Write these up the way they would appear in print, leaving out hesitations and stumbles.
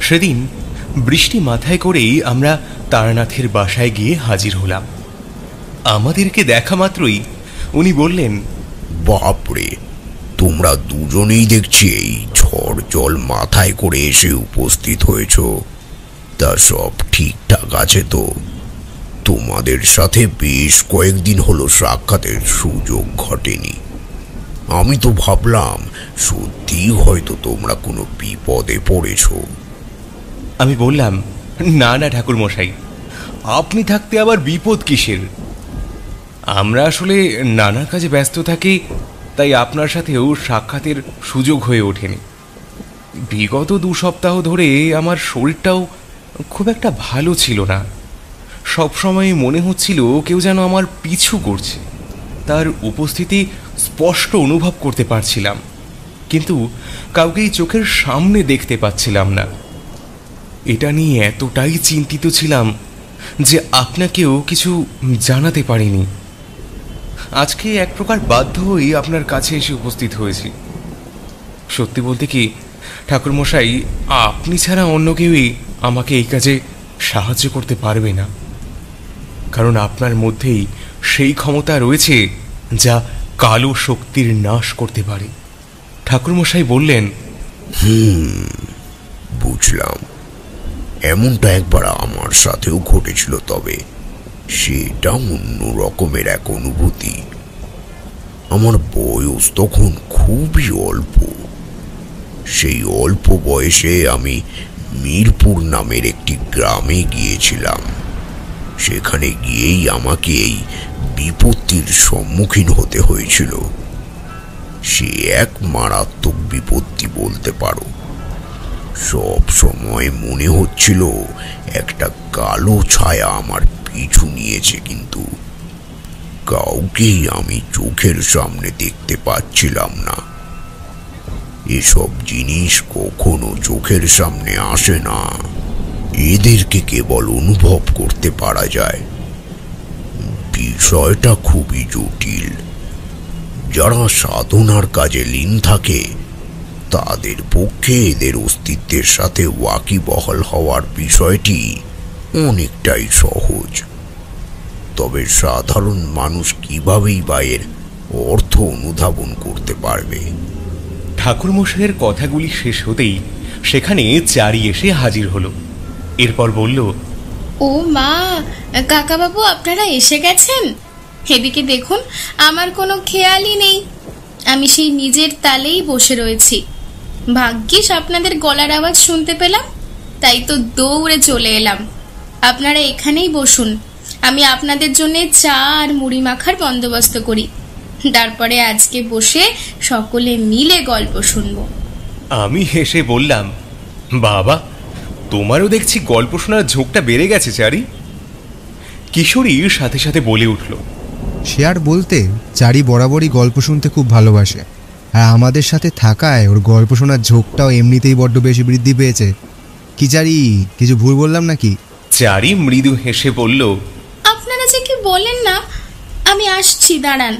সেদিন বৃষ্টি মাথায় করেই আমরা তারানাথের বাসায় গিয়ে হাজির হলাম। আমাদেরকে দেখা মাত্রই উনি বললেন, বাপরে, তোমরা দুজনেই দেখছি এই ঝড় জল মাথায় করে এসে উপস্থিত হয়েছ। তা সব ঠিকঠাক আছে তো? তোমাদের সাথে বেশ কয়েকদিন হলো সাক্ষাতের সুযোগ ঘটেনি। আমি তো ভাবলাম সত্যি হয়তো তোমরা কোনো বিপদে পড়েছ। আমি বললাম, না না ঠাকুর মশাই, আপনি থাকতে আবার বিপদ কিসের? আমরা আসলে নানা কাজে ব্যস্ত থাকি, তাই আপনার সাথেও সাক্ষাতের সুযোগ হয়ে ওঠেনি। বিগত 2 সপ্তাহ ধরে আমার শরীরটাও খুব একটা ভালো ছিল না। সবসময় মনে হচ্ছিল কেউ যেন আমার পিছু করছে। তার উপস্থিতি স্পষ্ট অনুভব করতে পারছিলাম, কিন্তু কাউকেই চোখের সামনে দেখতে পাচ্ছিলাম না। এটা নিয়ে এতটাই চিন্তিত ছিলাম যে আপনাকেও কিছু জানাতে পারিনি। আজকে এক প্রকার বাধ্য হয়েই আপনার কাছে এসে উপস্থিত হয়েছি। সত্যি বলতে কি ঠাকুরমশাই, আপনি ছাড়া অন্য কেউই আমাকে এই কাজে সাহায্য করতে পারবে না, কারণ আপনার মধ্যেই সেই ক্ষমতা রয়েছে যা কালো শক্তির নাশ করতে পারে। ঠাকুরমশাই বললেন, বুঝলাম। এমনটা একবার আমার সাথেও ঘটেছিল, তবে সেটা অন্য রকমের এক অনুভূতি। আমার বয়স তখন খুবই অল্প। সেই অল্প বয়সে আমি মিরপুর নামের একটি গ্রামে গিয়েছিলাম। সেখানে গিয়েই আমাকে এই বিপত্তির সম্মুখীন হতে হয়েছিল। সে এক মারাত্মক বিপত্তি বলতে পারো। সব সময় মনে হচ্ছিল একটা কালো ছায়া আমার পিছু নিয়েছে, কিন্তু কাউকেই আমি চোখের সামনে দেখতে পাচ্ছিলাম না। এসব জিনিস কখনো চোখের সামনে আসে না, এদেরকে কেবল অনুভব করতে পারা যায়। বিষয়টা খুবই জটিল। যারা সাধনার কাজে লীন থাকে তাদের পক্ষে এদের অস্তিত্বের সাথে ওয়াকিবহাল হওয়ার বিষয়টি অনেকটাই সহজ। তবে সাধারণ মানুষ কিভাবেই বা এর অর্থ অনুধাবন করতে পারবে? ঠাকুরমশাইয়ের কথাগুলি শেষ হতেই সেখানে চারি এসে হাজির হলো। এরপর বলল, ও মা, কাকাবাবু আপনারা এসে গেছেন? এদিকে দেখুন, আমার কোনো খেয়ালই নেই। আমি সেই নিজের তালেই বসে রয়েছি। ভাগ্যিস আপনাদের গলার আওয়াজ শুনতে পেলাম, তাই তো দৌড়ে চলে এলাম। আপনারা এখানেই বসুন, আমি আপনাদের জন্য চা আর মুড়ি মাখার বন্দোবস্ত করি। তারপরে আজকে বসে সকলে মিলে গল্প শুনবো। আমি হেসে বললাম, বাবা, তোমারও দেখছি গল্প শোনার ঝোঁকটা বেড়ে গেছে চারি। কিশোরী সাথে সাথে বলে উঠল, সে আর বলতে, চারি বরাবরই গল্প শুনতে খুব ভালোবাসে, আর আমাদের সাথে থাকায় ওর গল্প শোনার ঝোঁকটাও এমনিতেই বড্ড বেশি বৃদ্ধি পেয়েছে। কি চারি, কিছু ভুল বললাম নাকি? চারি মৃদু হেসে বলল, আপনারা যে কি বলেন না, আমি আসছি, দাঁড়ান।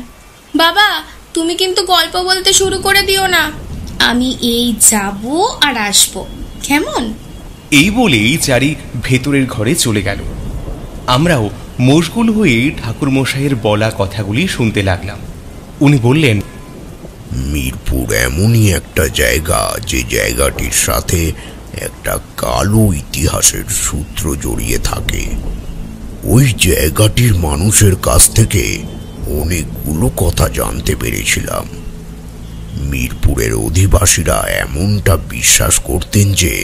বাবা, তুমি কিন্তু গল্প বলতে শুরু করে দিও না। আমি এই যাব আর আসবো, কেমন? এই বলেই চারি ভেতরের ঘরে চলে গেল। আমরাও মশগুল হয়ে ঠাকুরমশাইয়ের বলা কথাগুলি শুনতে লাগলাম। উনি বললেন, মিরপুর এমনই একটা জায়গা যে জায়গাটির সাথে একটা কালো ইতিহাসের সূত্র জড়িয়ে থাকে। ওই জায়গাটির মানুষের কাছ থেকে অনেকগুলো কথা জানতে পেরেছিলাম। মিরপুরের অধিবাসীরা এমনটা বিশ্বাস করতেন যে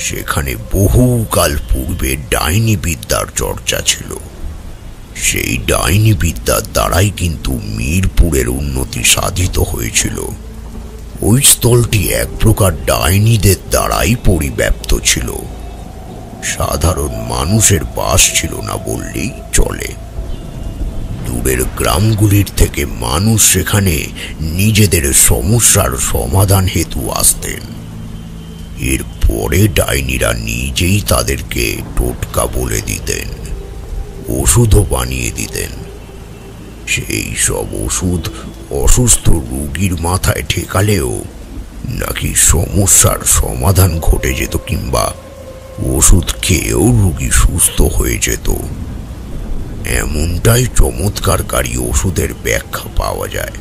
সেখানে বহুকাল পূর্বে ডাইনি বিদ্যার চর্চা ছিল। সেই ডাইনি বিদ্যার দ্বারাই কিন্তু মিরপুরের উন্নতি সাধিত হয়েছিল। ওই স্থলটি এক প্রকার ডাইনিদের দ্বারাই পরিব্যাপ্ত ছিল। সাধারণ মানুষের বাস ছিল না বললেই চলে। দূরের গ্রামগুলির থেকে মানুষ সেখানে নিজেদের সমস্যার সমাধান হেতু আসতেন। এরপরে ডাইনিরা নিজেই তাদেরকে টোটকা বলে দিতেন, ওষুধও বানিয়ে দিতেন। সেই সব ওষুধ অসুস্থ রোগীর মাথায় ঠেকালেও নাকি সমস্যার সমাধান ঘটে যেত, কিংবা ওষুধ খেয়েও রোগী সুস্থ হয়ে যেত। এমনটাই চমৎকারী ওষুধের ব্যাখ্যা পাওয়া যায়।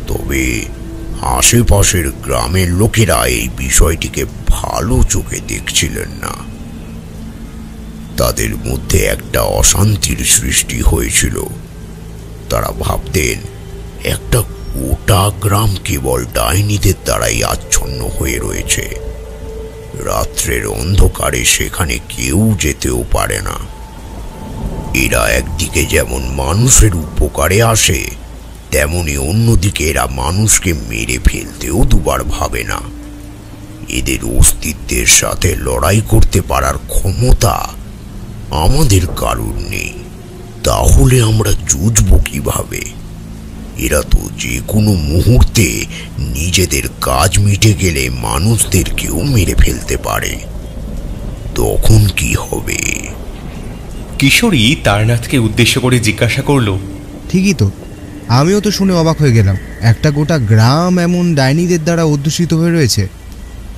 তবে আশেপাশের গ্রামের লোকেরা এই বিষয়টিকে ভালো চোখে দেখছিলেন না। তাদের মধ্যে একটা অশান্তির সৃষ্টি হয়েছিল। তারা ভাবতেন একটা গোটা গ্রাম কেবল ডাইনিদের দ্বারাই আচ্ছন্ন হয়ে রয়েছে। রাত্রের অন্ধকারে সেখানে কেউ যেতেও পারে না। এরা একদিকে যেমন মানুষের উপকারে আসে, তেমনি অন্যদিকে এরা মানুষকে মেরে ফেলতেও দুবার ভাবে না। এদের অস্তিত্বের সাথে লড়াই করতে পারার ক্ষমতা আমাদের কারোর নেই। তাহলে আমরা যুঝব কিভাবে? এরা তো যে কোনো মুহূর্তে নিজেদের কাজ মিটে গেলে মানুষদেরকেও মেরে ফেলতে পারে। তখন কি হবে? কিশোরী তারনাথকে উদ্দেশ্য করে জিজ্ঞাসা করল, ঠিকই তো, আমিও তো শুনে অবাক হয়ে গেলাম। একটা গোটা গ্রাম এমন ডাইনিদের দ্বারা অধ্যুষিত হয়ে রয়েছে,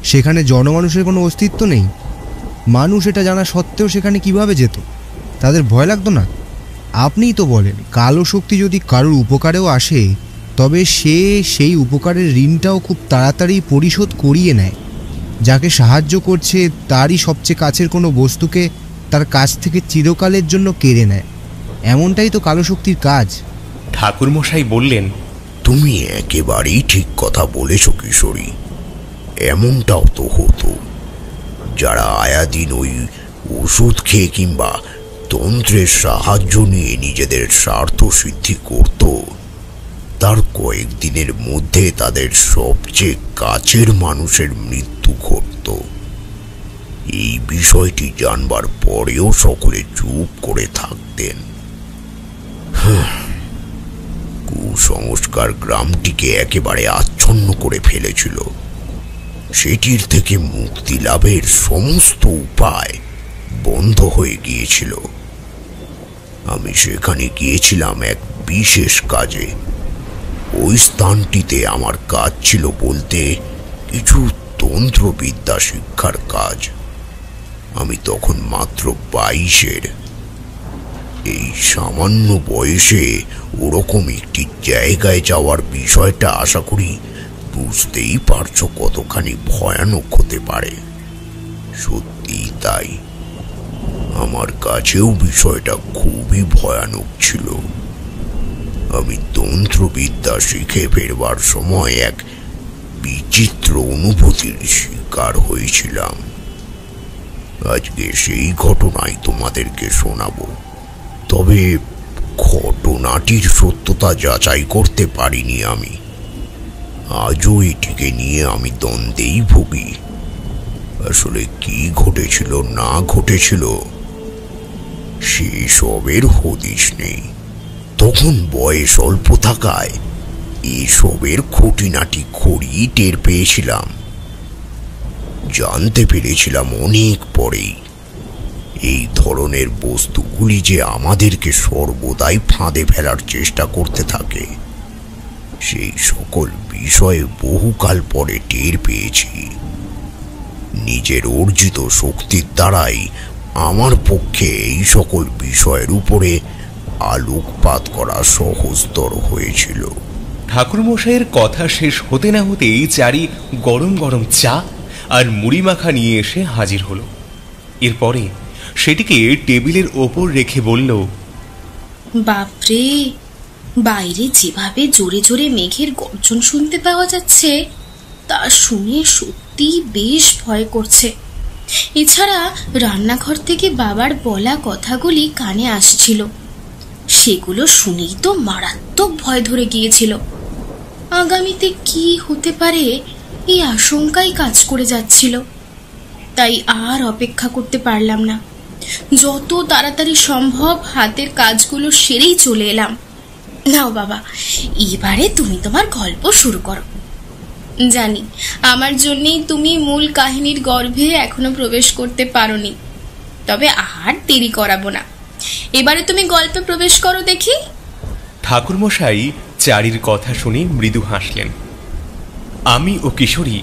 সেখানে জনমানুষের কোনো অস্তিত্ব নেই। মানুষ এটা জানা সত্ত্বেও সেখানে কিভাবে যেত? তাদের ভয় লাগতো না? আপনিই তো বলেন, কালো শক্তি যদি কারোর উপকারেও আসে, তবে সে সেই উপকারের ঋণটাও খুব তাড়াতাড়ি পরিশোধ করিয়ে নেয়। যাকে সাহায্য করছে তারই সবচেয়ে কাছের কোনো বস্তুকে তার কাছ থেকে চিরকালের জন্য কেড়ে নেয়। এমনটাই তো কালো শক্তির কাজ। ঠাকুরমশাই বললেন, তুমি একেবারেই ঠিক কথা বলেছ কিশোরী। এমনটাও তো হতো। যারা আয়াদিন ওই ওষুধ খেয়ে কিংবা তন্ত্রের সাহায্য নিয়ে নিজেদের স্বার্থ সিদ্ধি করত, তার কয়েকদিনের মধ্যে তাদের সবচেয়ে কাছের মানুষের মৃত্যু ঘটত। এই বিষয়টি জানবার পরেও সকলে চুপ করে থাকতেন। কুসংস্কার গ্রামটিকে একেবারে আচ্ছন্ন করে ফেলেছিল। সেটির থেকে মুক্তি লাভের সমস্ত উপায় বন্ধ হয়ে গিয়েছিল। আমি সেখানে গিয়েছিলাম এক বিশেষ কাজে। ওই স্থানটিতে আমার কাজ ছিল বলতে কিছু তন্ত্রবিদ্যা শিক্ষার কাজ। আমি তখন মাত্র 22-এর। এই সামান্য বয়সে ওরকম একটি জায়গায় যাওয়ার বিষয়টা আশা করি বুঝতেই পারছো কতখানি ভয়ানক হতে পারে। সত্যি তাই, আমার কাছেও বিষয়টা খুবই ভয়ানক ছিল। আমি তন্ত্রবিদ্যা শিখে ফেরবার সময় এক বিচিত্র অনুভূতির শিকার হয়েছিলাম। আজকে সেই ঘটনাই তোমাদেরকে শোনাবো। তবে ঘটনাটির সত্যতা যাচাই করতে পারিনি আমি। আজও এটিকে নিয়ে আমি দ্বন্দ্বেই ভুগি। আসলে কি ঘটেছিল না ঘটেছিল সেসবের হদিশ নেই। তখন বয়স অল্প থাকায় এসবের খুঁটিনাটি খড়ি টের পেয়েছিলাম। জানতে পেরেছিলাম অনেক পরেই এই ধরনের বস্তুগুলি যে আমাদেরকে সর্বদাই ফাঁদে ফেলার চেষ্টা করতে থাকে, সেই সকল বিষয়ে বহুকাল পরে টের পেয়েছি। নিজের অর্জিত শক্তির দ্বারাই আমার পক্ষে এই সকল বিষয়ের উপরে আলোকপাত করা সহজতর হয়েছিল। ঠাকুরমশাইয়ের কথা শেষ হতে না হতেই চারি গরম গরম চা আর মুড়ি মাখা নিয়ে এসে হাজির হলো। এরপরে সেটিকে টেবিলের ওপর রেখে বলল, বাপরে, বাইরে যেভাবে জোরে জোরে মেঘের গর্জন শুনতে পাওয়া যাচ্ছে, তা শুনে সত্যি বেশ ভয় করছে। এছাড়া রান্নাঘর থেকে বাবার বলা কথাগুলি কানে আসছিল, সেগুলো শুনেই তো মারাত্মক ভয় ধরে গিয়েছিল। আগামীতে কি হতে পারে এই আশঙ্কাই কাজ করে যাচ্ছিল। তাই আর অপেক্ষা করতে পারলাম না। যত তাড়াতাড়ি সম্ভব হাতের কাজগুলো সেরেই চলে এলাম। নাও বাবা, এবারে তুমি তোমার গল্প শুরু করো। জানি আমার জন্যেই তুমি মূল কাহিনীর গর্ভে এখনো প্রবেশ করতে পারোনি, তবে আর দেরি করাবো না। এবারে তুমি গল্পে প্রবেশ করো দেখি। ঠাকুরমশাই চারির কথা শুনে মৃদু হাসলেন। আমি ও কিশোরী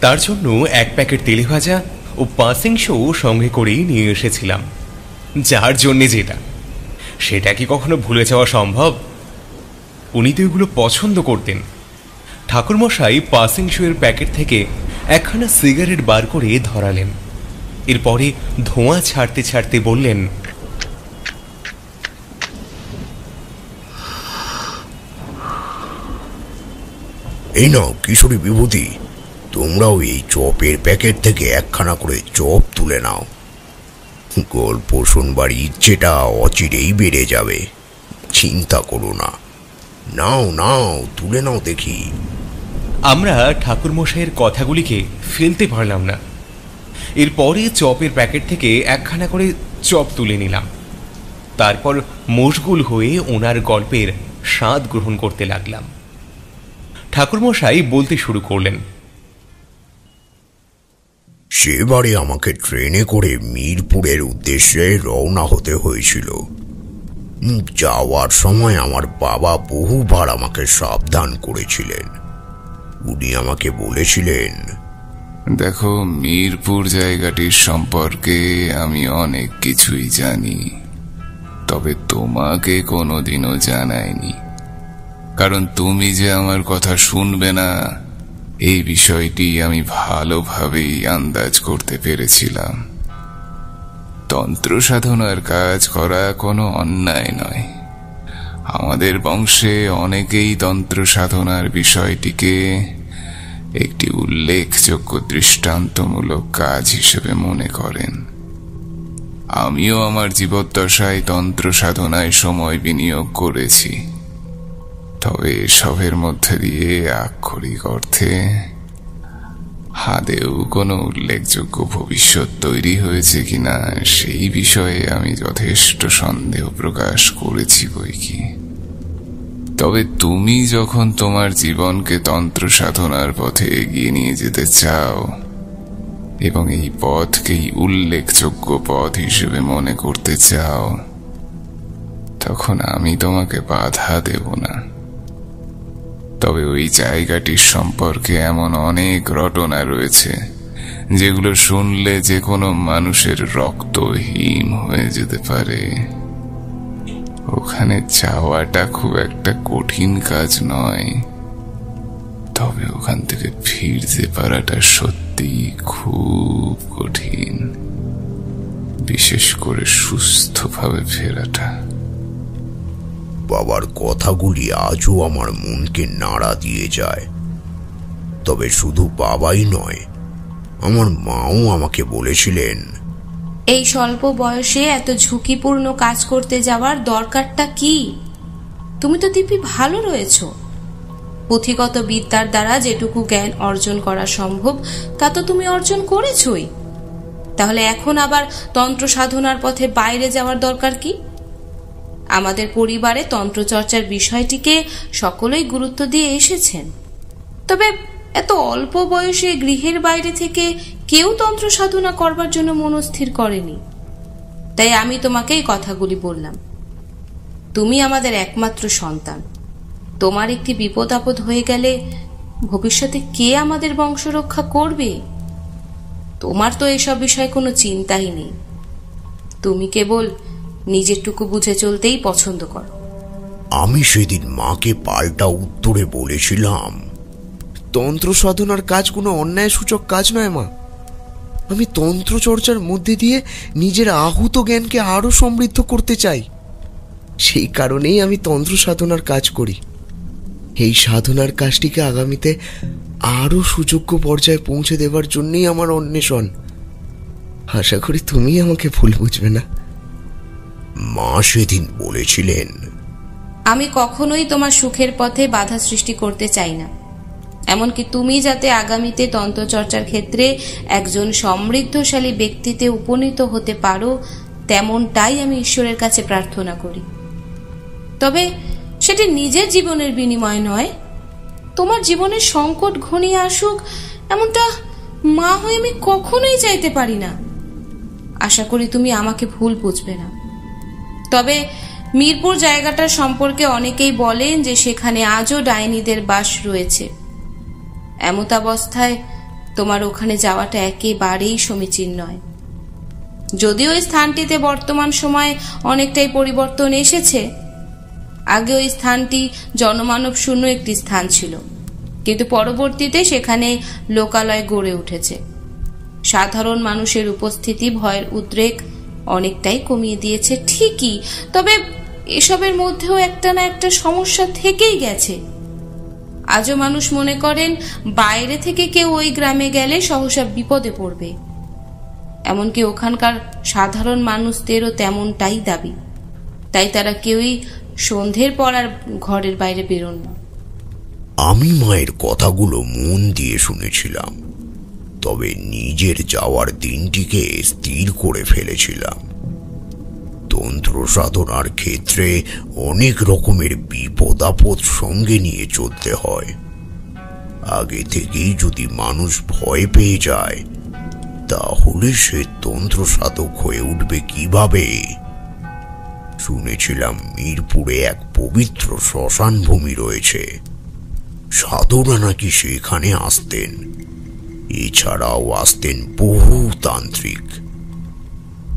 তার জন্য 1 প্যাকেট তেলে ভাজা ও পাসিংশো সঙ্গে করেই নিয়ে এসেছিলাম। যার জন্যে যেটা, সেটা কি কখনো ভুলে যাওয়া সম্ভব? উনি তো এগুলো পছন্দ করতেন। ঠাকুরমশাই পাসিংশো এর প্যাকেট থেকে একখানা সিগারেট বার করে ধরালেন। এরপরে ধোঁয়া ছাড়তে ছাড়তে বললেন, এই নাও কিশোরী বিভূতি, তোমরাও এই চপের প্যাকেট থেকে একখানা করে চপ তুলে নাও। গল্প শুনবার ইচ্ছেটা অচিরেই বেড়ে যাবে, চিন্তা করো না। নাও নাও, তুলে নাও দেখি। আমরা ঠাকুরমশাইয়ের কথাগুলিকে ফেলতে পারলাম না। এরপরে চপের প্যাকেট থেকে একখানা করে চপ তুলে নিলাম। তারপর মশগুল হয়ে ওনার গল্পের স্বাদ গ্রহণ করতে লাগলাম। ঠাকুরমশাই বলতে শুরু করলেন, সেবারে আমাকে ট্রেনে করে মিরপুরের উদ্দেশ্যে রওনা হতে হয়েছিল। যাওয়ার সময় আমার বাবা বহুবার আমাকে সাবধান করেছিলেন। উনি আমাকে বলেছিলেন, দেখো, মিরপুর জায়গাটির সম্পর্কে আমি অনেক কিছুই জানি, তবে তোমাকে কোনোদিনও জানাইনি, কারণ তুমি যে আমার কথা শুনবে না এই বিষয়টি আমি ভালোভাবেই আন্দাজ করতে পেরেছিলাম। তন্ত্র সাধনার কাজ করা কোনো অন্যায় নয়। আমাদের বংশে অনেকেই তন্ত্র সাধনার বিষয়টিকে একটি উল্লেখযোগ্য দৃষ্টান্তমূলক কাজ হিসেবে মনে করেন। আমিও আমার জীবদ্দশায় তন্ত্র সাধনায় সময় বিনিয়োগ করেছি, তবে এসবের মধ্যে দিয়ে আক্ষরিক অর্থে আদৌ কোনো উল্লেখযোগ্য ভবিষ্যৎ তৈরি হয়েছে কিনা সেই বিষয়ে আমি যথেষ্ট সন্দেহ প্রকাশ করেছি বইকি। তবে তুমি যখন তোমার জীবনকে তন্ত্র সাধনার পথে এগিয়ে নিয়ে যেতে চাও এবং এই পথকেই উল্লেখযোগ্য পথ হিসেবে মনে করতে চাও, তখন আমি তোমাকে বাধা দেব না। তবে ওই জায়গাটির সম্পর্কে এমন অনেক রটনা রয়েছে যেগুলো শুনলে যে কোনো মানুষের রক্ত হিম হয়ে যেতে পারে। ওখানে যাওয়াটা খুব একটা কঠিন কাজ নয়, তবে ওখান থেকে ফিরতে পারাটা সত্যি খুব কঠিন, বিশেষ করে সুস্থভাবে ফেরাটা। বাবার কথাগুলি আজও আমার মনকে নাড়া দিয়ে যায়। তবে শুধু বাবাই নয়, আমার মাও আমাকে বলেছিলেন, এই স্বল্প বয়সে এত ঝুঁকিপূর্ণ কাজ করতে যাওয়ার দরকারটা কি? তুমি তো দিব্যি ভালো রয়েছ। পুঁথিগত বিদ্যার দ্বারা যেটুকু জ্ঞান অর্জন করা সম্ভব তা তো তুমি অর্জন করেছই। তাহলে এখন আবার তন্ত্র সাধনার পথে বাইরে যাওয়ার দরকার কি? আমাদের পরিবারে তন্ত্রচর্চার বিষয়টিকে সকলেই গুরুত্ব দিয়ে এসেছেন, তবে এত অল্প বয়সে গৃহের বাইরে থেকে কেউ তন্ত্র সাধনা করবার জন্য মনস্থির করেনি। তাই আমি তোমাকে এই কথাগুলি বললাম। তুমি আমাদের একমাত্র সন্তান। তোমার একটি বিপদ আপদ হয়ে গেলে ভবিষ্যতে কে আমাদের বংশ রক্ষা করবে? তোমার তো এসব বিষয়ে কোনো চিন্তাই নেই। তুমি কেবল নিজেরটুকু বুঝে চলতেই পছন্দ করো। আমি সেদিন মাকে পাল্টা উত্তরে বলেছিলাম, তন্ত্র সাধনার কাজ কোনো অন্যায় সূচক কাজ নয় মা। আমি তন্ত্র চর্চার মধ্যে দিয়ে নিজের আহুত জ্ঞানকে আরো সমৃদ্ধ করতে চাই। সেই কারণেই আমি তন্ত্র সাধনার কাজ করি। এই সাধনার কাজটিকে আগামীতে আরো সুযোগ্য পর্যায়ে পৌঁছে দেবার জন্যই আমার অন্বেষণ। আশা করি তুমি আমাকে ভুল বুঝবে না। মা সেদিন বলেছিলেন, আমি কখনোই তোমার সুখের পথে বাধা সৃষ্টি করতে চাই না। এমনকি তুমি যাতে আগামীতে তন্ত্রচর্চার ক্ষেত্রে একজন সমৃদ্ধশালী ব্যক্তিতে উপনীত হতে পারো, তেমনটাই আমি ঈশ্বরের কাছে প্রার্থনা করি। তবে সেটি নিজের জীবনের বিনিময় নয়। তোমার জীবনের সংকট ঘনিয়ে আসুক এমনটা মা হয়ে আমি কখনোই চাইতে পারি না। আশা করি তুমি আমাকে ভুল বুঝবে না। তবে মিরপুর জায়গাটার সম্পর্কে অনেকেই বলেন যে সেখানে আজও ডাইনিদের বাস রয়েছে। এমতাবস্থায় তোমার ওখানে যাওয়াটা একেবারেই সমীচীন নয়। যদিও ওই স্থানটিতে বর্তমান সময়ে অনেকটাই পরিবর্তন এসেছে। আগে ওই স্থানটি জনমানব শূন্য একটি স্থান ছিল, কিন্তু পরবর্তীতে সেখানে লোকালয় গড়ে উঠেছে। সাধারণ মানুষের উপস্থিতি ভয়ের উদ্রেক অনেকটাই কমিয়ে দিয়েছে ঠিকই, তবে এসবের মধ্যেও একটা না একটা সমস্যা থেকেই গেছে। আজও মানুষ মনে করেন বাইরে থেকে কেউ ওই গ্রামে গেলে সহসা বিপদে পড়বে। এমনকি ওখানকার সাধারণ মানুষদেরও তেমনটাই দাবি। তাই তারা কেউই সন্ধ্যের পর আর ঘরের বাইরে বেরোন না। আমি মায়ের কথাগুলো মন দিয়ে শুনেছিলাম, তবে নিজের যাওয়ার দিনটিকে স্থির করে ফেলেছিলাম। তন্ত্র সাধনার ক্ষেত্রে অনেক রকমের বিপদ আপদ সঙ্গে নিয়ে চলতে হয়। আগে থেকেই যদি মানুষ ভয় পেয়ে যায়, তাহলে সে তন্ত্র সাধক হয়ে উঠবে কিভাবে? শুনেছিলাম মিরপুরে এক পবিত্র শ্মশান ভূমি রয়েছে, সাধুরা নাকি সেখানে আসতেন। এছাড়াও আসতেন বহু তান্ত্রিক,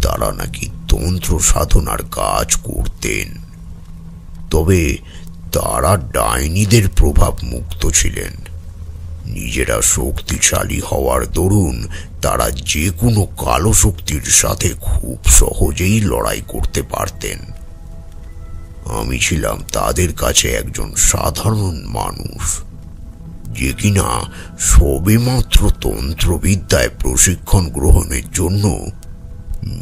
তারা নাকি তন্ত্র সাধনার কাজ করতেন। তবে তারা ডাইনিদের প্রভাব মুক্ত ছিলেন। নিজেরা শক্তিশালী হওয়ার দরুন তারা যে কোনো কালো শক্তির সাথে খুব সহজেই লড়াই করতে পারতেন। আমি ছিলাম তাদের কাছে একজন সাধারণ মানুষ, যে কিনা সবেমাত্র তন্ত্রবিদ্যায় প্রশিক্ষণ গ্রহণের জন্য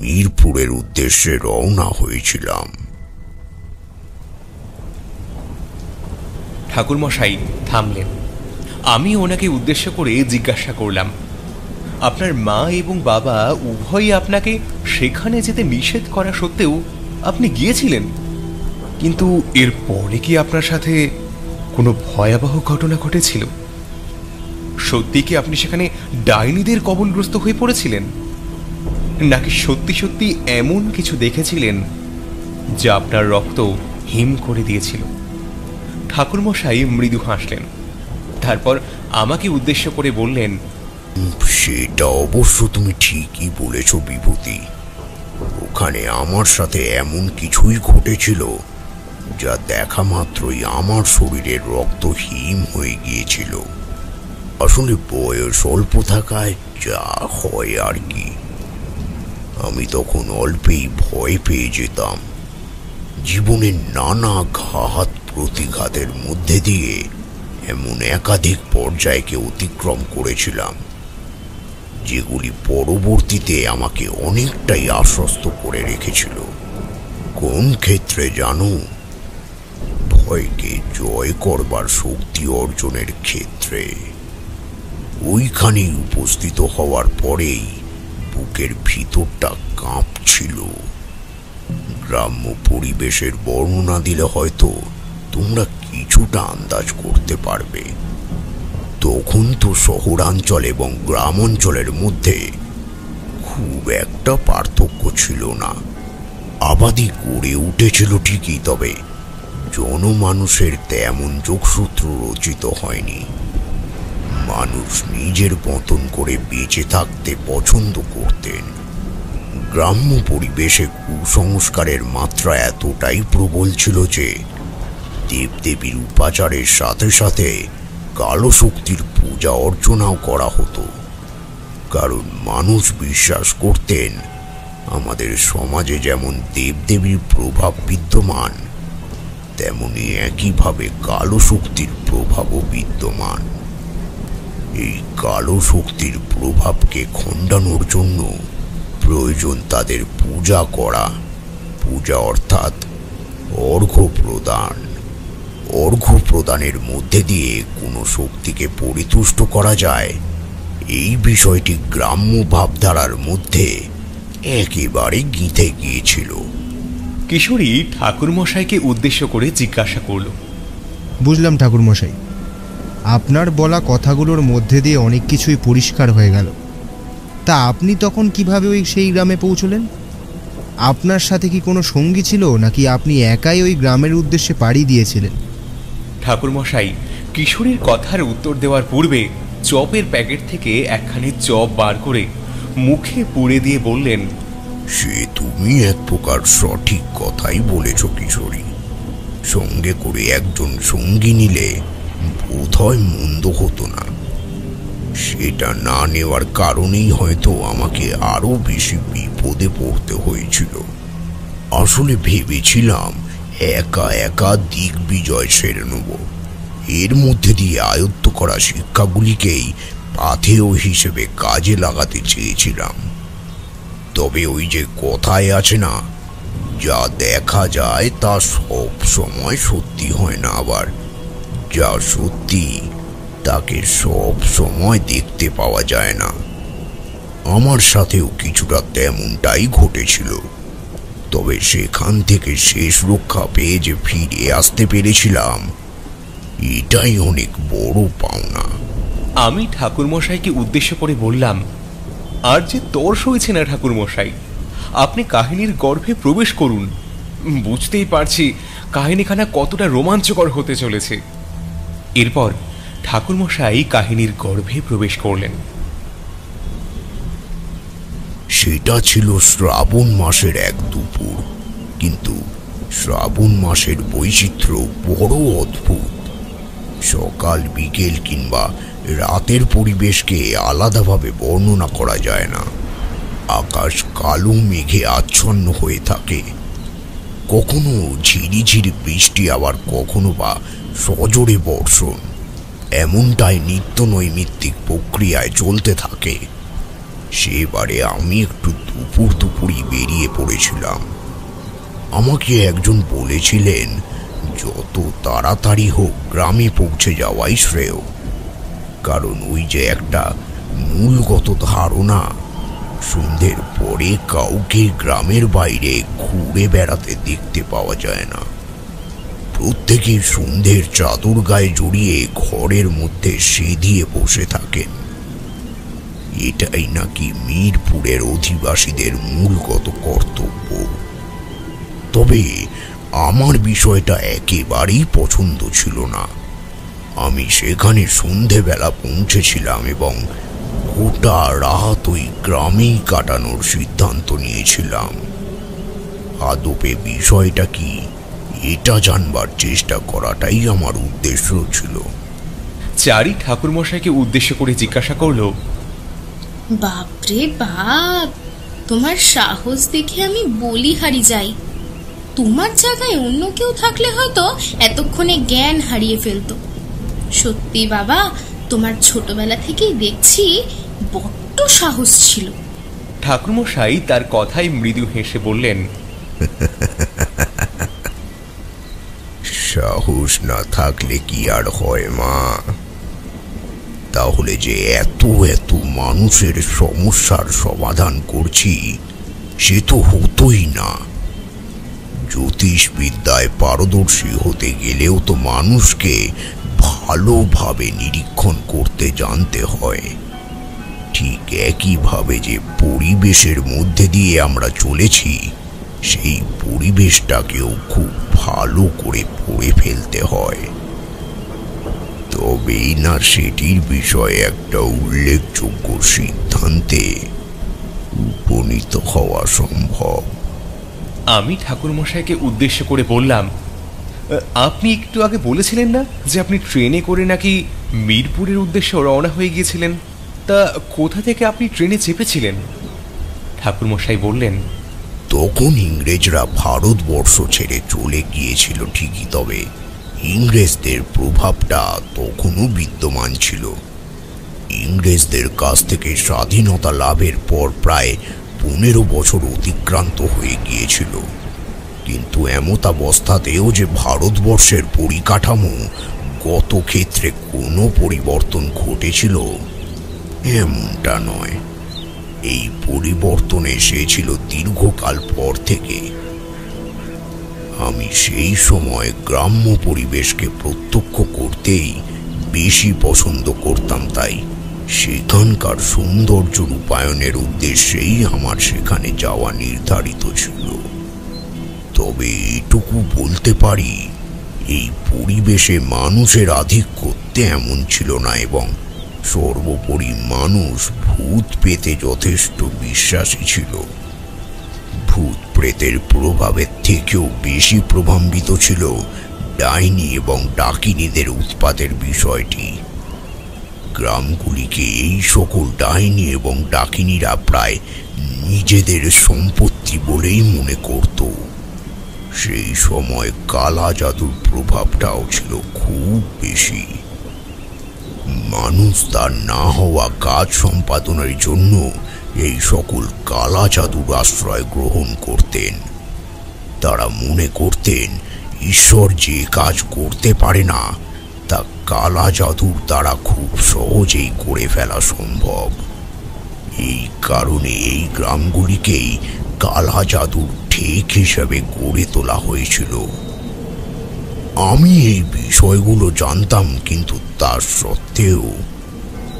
মিরপুরের উদ্দেশ্যে রওনা হয়েছিলাম। ঠাকুরমশাই থামলেন। আমি ওনাকে উদ্দেশ্য করে জিজ্ঞাসা করলাম, আপনার মা এবং বাবা উভয়ই আপনাকে সেখানে যেতে নিষেধ করা সত্ত্বেও আপনি গিয়েছিলেন, কিন্তু এর পরে কি আপনার সাথে কোনো ভয়াবহ ঘটনা ঘটেছিল? সত্যি কি আপনি সেখানে ডাইনিদের কবলগ্রস্ত হয়ে পড়েছিলেন, নাকি সত্যি সত্যি এমন কিছু দেখেছিলেন যা আপনার রক্ত হিম করে দিয়েছিল? ঠাকুরমশাই মৃদু হাসলেন, তারপর আমাকে উদ্দেশ্য করে বললেন, সেটা অবশ্য তুমি ঠিকই বলেছ বিভূতি। ওখানে আমার সাথে এমন কিছুই ঘটেছিল যা দেখা মাত্রই আমার শরীরের রক্ত হিম হয়ে গিয়েছিল। আসলে বয়স অল্প থাকায় যা হয় আর কি। আমি তখন অল্পেই ভয় পেয়ে যেতাম। জীবনের নানা ঘাত প্রতিঘাতের মধ্যে দিয়ে এমন একাধিক পর্যায়কে অতিক্রম করেছিলাম, যেগুলি পরবর্তীতে আমাকে অনেকটাই আশ্বস্ত করে রেখেছিল। কোন ক্ষেত্রে জানো? ভয়কে জয় করবার শক্তি অর্জনের ক্ষেত্রে। ওইখানেই উপস্থিত হওয়ার পরেই বুকের ভিতরটা কাঁপছিল। গ্রাম্য পরিবেশের বর্ণনা দিলে হয়তো তোমরা কিছুটা আন্দাজ করতে পারবে। তখন তো শহরাঞ্চল এবং গ্রাম অঞ্চলের মধ্যে খুব একটা পার্থক্য ছিল না। আবাদি গড়ে উঠেছিল ঠিকই, তবে জনমানুষের তেমন যোগসূত্র রচিত হয়নি। মানুষ নিজের মতন করে বেঁচে থাকতে পছন্দ করতেন। গ্রাম্য পরিবেশে কুসংস্কারের মাত্রা এতটাই প্রবল ছিল যে দেবদেবীর উপাচারের সাথে সাথে কালো শক্তির পূজা অর্চনাও করা হতো। কারণ মানুষ বিশ্বাস করতেন আমাদের সমাজে যেমন দেবদেবীর প্রভাব বিদ্যমান, তেমনি একইভাবে কালো শক্তির প্রভাবও বিদ্যমান। এই কালো শক্তির প্রভাবকে খণ্ডানোর জন্য প্রয়োজন তাদের পূজা করা। পূজা অর্থাৎ অর্ঘ্য প্রদান। অর্ঘ্য প্রদানের মধ্যে দিয়ে কোনো শক্তিকে পরিতুষ্ট করা যায়, এই বিষয়টি গ্রাম্য ভাবধারার মধ্যে একেবারে গিঁথে গিয়েছিল। কিশোরী ঠাকুরমশাইকে উদ্দেশ্য করে জিজ্ঞাসা করল, বুঝলাম ঠাকুরমশাই, আপনার বলা কথাগুলোর মধ্যে দিয়ে অনেক কিছুই পরিষ্কার হয়ে গেল। তা আপনি তখন কিভাবে সেই গ্রামে পৌঁছলেন? আপনার সাথে কি কোনো সঙ্গী ছিল, নাকি আপনি একাই ওই গ্রামের উদ্দেশ্যে পাড়ি দিয়েছিলেন? ঠাকুরমশাই কিশোরীর কথার উত্তর দেওয়ার পূর্বে চপের প্যাকেট থেকে একখানি চপ বার করে মুখে পুড়ে দিয়ে বললেন, সে তুমি এক প্রকার সঠিক কথাই বলেছ কিশোরী। সঙ্গে করে একজন সঙ্গী নিলে বোধ হয় মন্দ হতো না। সেটা না নেওয়ার কারণেই হয়তো আমাকে আরো বেশি বিপদে পড়তে হয়েছিল। আসলে ভেবেছিলাম একা একা দিগ্বিজয় সেরে নেব, এর মধ্যে দিয়ে আয়ত্ত করা শিক্ষাগুলিকেই পাথেয় হিসেবে কাজে লাগাতে চেয়েছিলাম। তবে ওই যে কথায় আছে না, যা দেখা যায় তা সব সময় সত্যি হয় না, আবার যা সত্যি তাকে সব সময় দেখতে পাওয়া যায় না। আমার সাথেও কিছুটা তেমনটাই ঘটেছিল। তবে সেখান থেকে শেষ রক্ষা পেয়ে যে ফিরে আসতে পেরেছিলাম, এটাই অনেক বড় পাওনা। আমি ঠাকুরমশাইকে উদ্দেশ্য করে বললাম, আর যে তর সইছে না ঠাকুরমশাই, আপনি কাহিনীর গর্ভে প্রবেশ করুন। বুঝতেই পারছি কাহিনীখানা কতটা রোমাঞ্চকর হতে চলেছে। এরপর ঠাকুরমশাই কাহিনীর গর্ভে প্রবেশ করলেন। সেটা ছিল শ্রাবণ মাসের এক দুপুর, কিন্তু শ্রাবণ মাসের বৈচিত্র্য বড় অদ্ভুত। সকাল বিকেল কিংবা রাতের পরিবেশকে আলাদাভাবে বর্ণনা করা যায় না। আকাশ কালো মেঘে আচ্ছন্ন হয়ে থাকে, কখনো ঝিরিঝিরি বৃষ্টি, আবার কখনো বা সজোরে বর্ষণ। এমনটাই নিত্য নৈমিত্তিক প্রক্রিয়ায় চলতে থাকে। সেবারে আমি একটু দুপুরই বেরিয়ে পড়েছিলাম। আমাকে একজন বলেছিলেন যত তাড়াতাড়ি হোক গ্রামে পৌঁছে যাওয়াই শ্রেয়, কারণ ওই যে একটা মূলগত ধারণা, সন্ধ্যের পরে কাউকে গ্রামের বাইরে ঘুরে বেড়াতে দেখতে পাওয়া যায় না। প্রত্যেকেই সন্ধ্যের চাদর গায়ে জড়িয়ে ঘরের মধ্যে সেধিয়ে বসে থাকেন। এটাই নাকি মিরপুরের অধিবাসীদের মূলগত কর্তব্য। তবে আমার বিষয়টা একেবারেই পছন্দ ছিল না। আমি সেখানে সন্ধেবেলা পৌঁছেছিলাম এবং গোটা রাত ওই গ্রামেই কাটানোর সিদ্ধান্ত নিয়েছিলাম। আদপে বিষয়টা কি, এটা জানবার চেষ্টা করাটাই আমার উদ্দেশ্য ছিল। চারি ঠাকুরমশাইকে উদ্দেশ্য করে জিজ্ঞাসা করল, বাপরে বাপ, তোমার সাহস দেখে আমি বলিহারি যাই। তোমার জায়গায় অন্য কেউ থাকলে হয়তো এতক্ষণে জ্ঞান হারিয়ে ফেলতো। সত্যি বাবা, তোমার ছোটবেলা থেকেই দেখছি বড্ড সাহস ছিল। ঠাকুরমশাই তার কথায় মৃদু হেসে বললেন, সাহস না থাকলে কি আর হয় মা? তাহলে যে এত এত মানুষের সমস্যার সমাধান করছি, সে তো হতোই না। জ্যোতিষবিদ্যায় পারদর্শী হতে গেলেও তো মানুষকে ভালোভাবে নিরীক্ষণ করতে জানতে হয়। ঠিক একইভাবে যে পরিবেশের মধ্যে দিয়ে আমরা চলেছি, সেই পরিবেশটাকেও খুব ভালো করে পড়ে ফেলতে হয়। তবেই না সেটির বিষয়ে একটা উল্লেখযোগ্য সিদ্ধান্তে উপনীত হওয়া সম্ভব। আমি ঠাকুরমশাইকে উদ্দেশ্য করে বললাম, আপনি একটু আগে বলেছিলেন না যে আপনি ট্রেনে করে নাকি মিরপুরের উদ্দেশ্যে রওনা হয়ে গিয়েছিলেন? তা কোথা থেকে আপনি ট্রেনে চেপেছিলেন? ঠাকুরমশাই বললেন, তখন ইংরেজরা ভারতবর্ষ ছেড়ে চলে গিয়েছিল ঠিকই, তবে ইংরেজদের প্রভাবটা তখনও বিদ্যমান ছিল। ইংরেজদের কাছ থেকে স্বাধীনতা লাভের পর প্রায় 15 বছর অতিক্রান্ত হয়ে গিয়েছিল, কিন্তু এমতাবস্থাতেও যে ভারতবর্ষের পরিকাঠামো গত ক্ষেত্রে কোনো পরিবর্তন ঘটেছিল এমনটা নয়। এই পরিবর্তন এসেছিল দীর্ঘকাল পর থেকে। আমি সেই সময় গ্রাম্য পরিবেশকে প্রত্যক্ষ করতেই বেশি পছন্দ করতাম, তাই সেখানকার সৌন্দর্য রূপায়ণের উদ্দেশ্যেই আমার সেখানে যাওয়া নির্ধারিত ছিল। তবে এটুকু বলতে পারি, এই পরিবেশে মানুষের আধিক্য তেমন ছিল না এবং সর্বোপরি মানুষ ভূত পেতে যথেষ্ট বিশ্বাসী ছিল। ভূত প্রেতের প্রভাবের থেকেও বেশি প্রভাবিত ছিল ডাইনি এবং ডাকিনীদের উৎপাতের বিষয়টি। গ্রামগুলিকে এই সকল ডাইনি এবং ডাকিনীরা প্রায় নিজেদের সম্পত্তি বলেই মনে করত। সেই সময় কালা জাদুর প্রভাবটাও ছিল খুব বেশি। মানুষ তার না হওয়া কাজ সম্পাদনের জন্য এই সকল কালা জাদুর আশ্রয় গ্রহণ করতেন। তারা মনে করতেন ঈশ্বর যে কাজ করতে পারে না তা কালা জাদুর দ্বারা খুব সহজেই করে ফেলা সম্ভব। এই কারণে এই গ্রামগুলিকেই কালা জাদুর ঠেক হিসেবে গড়ে তোলা হয়েছিল। আমি এই বিষয়গুলো জানতাম, কিন্তু তার সত্ত্বেও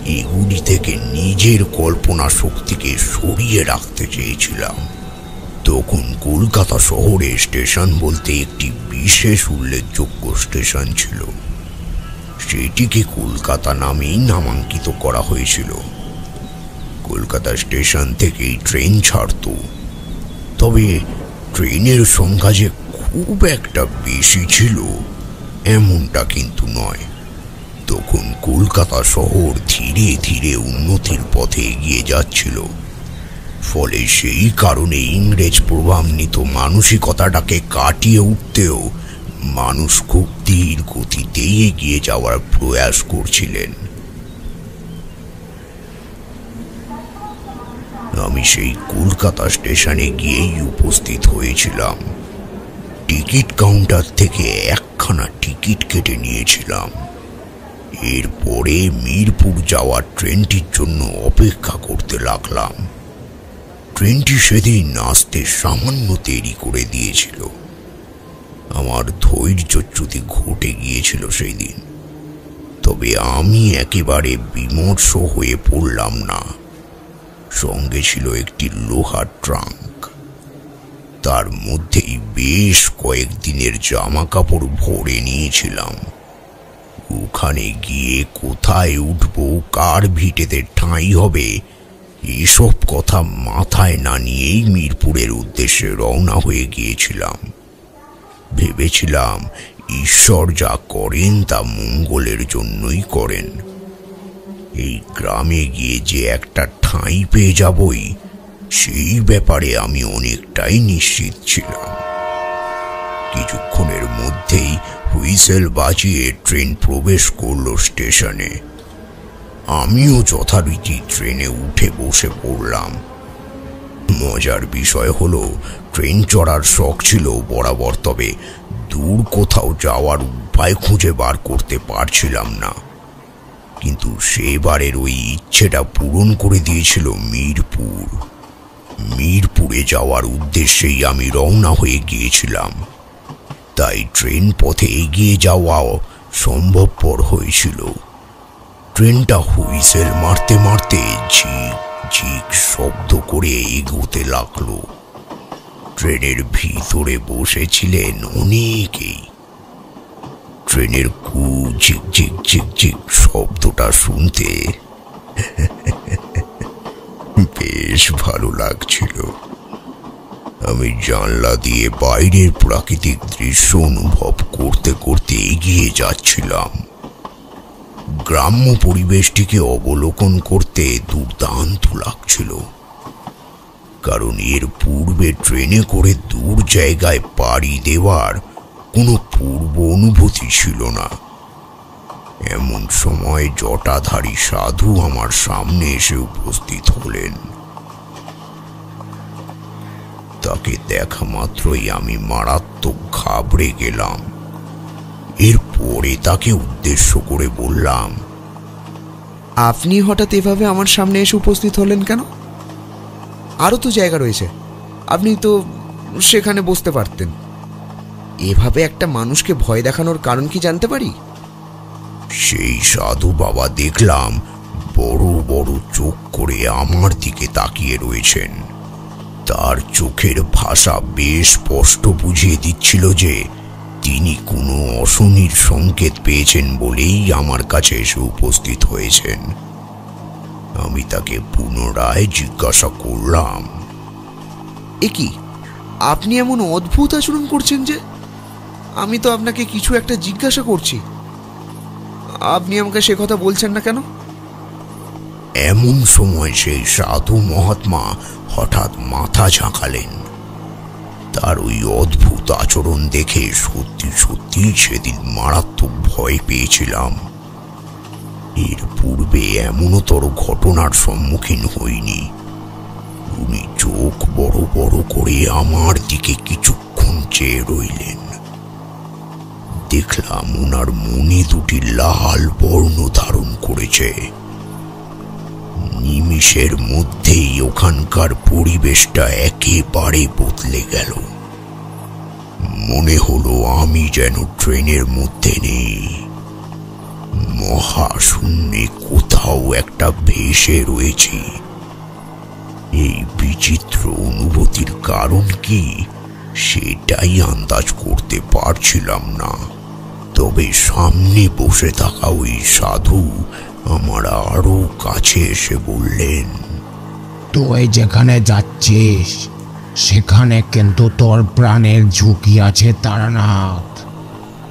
এগুলি থেকে নিজের কল্পনা শক্তিকে সরিয়ে রাখতে চেয়েছিলাম। তখন কলকাতা শহরে স্টেশন বলতে একটি বিশেষ উল্লেখযোগ্য স্টেশন ছিল। সেটিকে কলকাতা নামেই নামাঙ্কিত করা হয়েছিল। কলকাতা স্টেশন থেকেই ট্রেন ছাড়ত, তবে ট্রেনের সংখ্যা যে খুব একটা বেশি ছিল এমনটা কিন্তু নয়। তখন কলকাতা শহর ধীরে ধীরে উন্নতির পথে এগিয়ে যাচ্ছিল। ফলে সেই কারণে ইংরেজ প্রভাবান্বিত মানসিকতাটাকে কাটিয়ে উঠতেও মানুষ খুব ধীর গতিতেই এগিয়ে যাওয়ার প্রয়াস করছিলেন। আমি সেই কলকাতা স্টেশনে গিয়েই উপস্থিত হয়েছিলাম। টিকিট কাউন্টার থেকে একখানা টিকিট কেটে নিয়েছিলাম। এরপরে মিরপুর যাওয়ার ট্রেনটির জন্য অপেক্ষা করতে লাগলাম। ট্রেনটি সেদিন আসতে সামান্য দেরি করে দিয়েছিল। আমার ধৈর্যচ্যুতি ঘটে গিয়েছিল সেই দিন। তবে আমি একেবারে বিমর্ষ হয়ে পড়লাম না। সঙ্গে ছিল একটি লোহার ট্রাঙ্ক। তার মধ্যেই বেশ কয়েকদিনের জামা কাপড় ভরে নিয়েছিলাম। ওখানে গিয়ে কোথায় উঠবো, কার ভিটেতে ঠাঁই হবে, এসব কথা মাথায় না নিয়েই মিরপুরের উদ্দেশ্যে রওনা হয়ে গিয়েছিলাম। ভেবেছিলাম ঈশ্বর যা করেন তা মঙ্গলের জন্যই করেন। এই গ্রামে গিয়ে যে একটা ঠাঁই পেয়ে যাবই, সেই ব্যাপারে আমি অনেকটাই নিশ্চিত ছিলাম। কিছুক্ষণের মধ্যেই হুইসেল বাজিয়ে ট্রেন প্রবেশ করলো স্টেশনে। আমিও যথারীতি ট্রেনে উঠে বসে পড়লাম। মজার বিষয় হলো, ট্রেন চড়ার শখ ছিল বরাবর, তবে দূর কোথাও যাওয়ার উপায় খুঁজে বার করতে পারছিলাম না। কিন্তু সেবারের ওই ইচ্ছেটা পূরণ করে দিয়েছিল মিরপুর। মিরপুরে যাওয়ার উদ্দেশ্যেই আমি রওনা হয়ে গিয়েছিলাম। তাই ট্রেন পথে এগিয়ে যাওয়াও সম্ভবপর হয়েছিল। ট্রেনটা হুইসেল মারতে মারতে ঝিক ঝিক শব্দ করে এগোতে লাগলো। ট্রেনের ভিতরে বসেছিলেন অনেকেই। ট্রেনের কু ঝিক ঝিক ঝিক ঝিক শব্দটা শুনতে বেশ ভালো লাগছিল। আমি জানলা দিয়ে বাইরের প্রাকৃতিক দৃশ্য অনুভব করতে করতে এগিয়ে যাচ্ছিলাম। গ্রাম্য পরিবেশটিকে অবলোকন করতে দুর্দান্ত লাগছিল, কারণ এর পূর্বে ট্রেনে করে দূর জায়গায় পাড়ি দেওয়ার কোনো পূর্ব অনুভূতি ছিল না। এমন সময় জটাধারী সাধু আমার সামনে এসে উপস্থিত হলেন। তাকে দেখা মাত্রই আমি মারাত্মক ঘাবড়ে গেলাম। এরপরে তাকে উদ্দেশ্য করে বললাম, আপনি হঠাৎ এভাবে আমার সামনে এসে উপস্থিত হলেন কেন? আরও তো জায়গা রয়েছে, আপনি তো সেখানে বসতে পারতেন। এভাবে একটা মানুষকে ভয় দেখানোর কারণ কি জানতে পারি? সেই সাধু বাবা দেখলাম বড় বড় চোখ করে আমার দিকে তাকিয়ে রয়েছেন। তার চোখের ভাষা বেশ স্পষ্ট বুঝিয়ে দিচ্ছিল যে তিনি কোনো অশনির সংকেত পেয়েছেন বলেই আমার কাছে এসে উপস্থিত হয়েছেন। আমি তাকে পুনরায় জিজ্ঞাসা করলাম, এ কি, আপনি এমন অদ্ভুত আচরণ করছেন যে? আমি তো আপনাকে কিছু একটা জিজ্ঞাসা করছি, আপনি আমাকে সে কথা বলছেন না কেন? এমন সময় সেই সাধু মহাত্মা হঠাৎ মাথা ঝাঁকালেন। তার ওই অদ্ভুত আচরণ দেখে সত্যি সত্যি সেদিন মারাত্মক ভয় পেয়েছিলাম। এর পূর্বে এমনতর ঘটনার সম্মুখীন হইনি। উনি চোখ বড় বড় করে আমার দিকে কিছুক্ষণ চেয়ে রইলেন। দেখলাম ওনার মনে দুটি লাল বর্ণ ধারণ করেছে। নিমিষের মধ্যেই ওখানকার পরিবেশটা একেবারে বদলে গেল। মনে হলো আমি যেন ট্রেনের মধ্যে নেই, মহাশূন্যে কোথাও একটা ভেসে রয়েছি। এই বিচিত্র অনুভূতির কারণ কি সেটাই আন্দাজ করতে পারছিলাম না। তবে সামনে বসে থাকা ওই সাধু আমার আরো কাছে এসে বললেন, তুই যেখানে যাচ্ছিস সেখানে কিন্তু তোর প্রাণের ঝুঁকি আছে তারানাথ।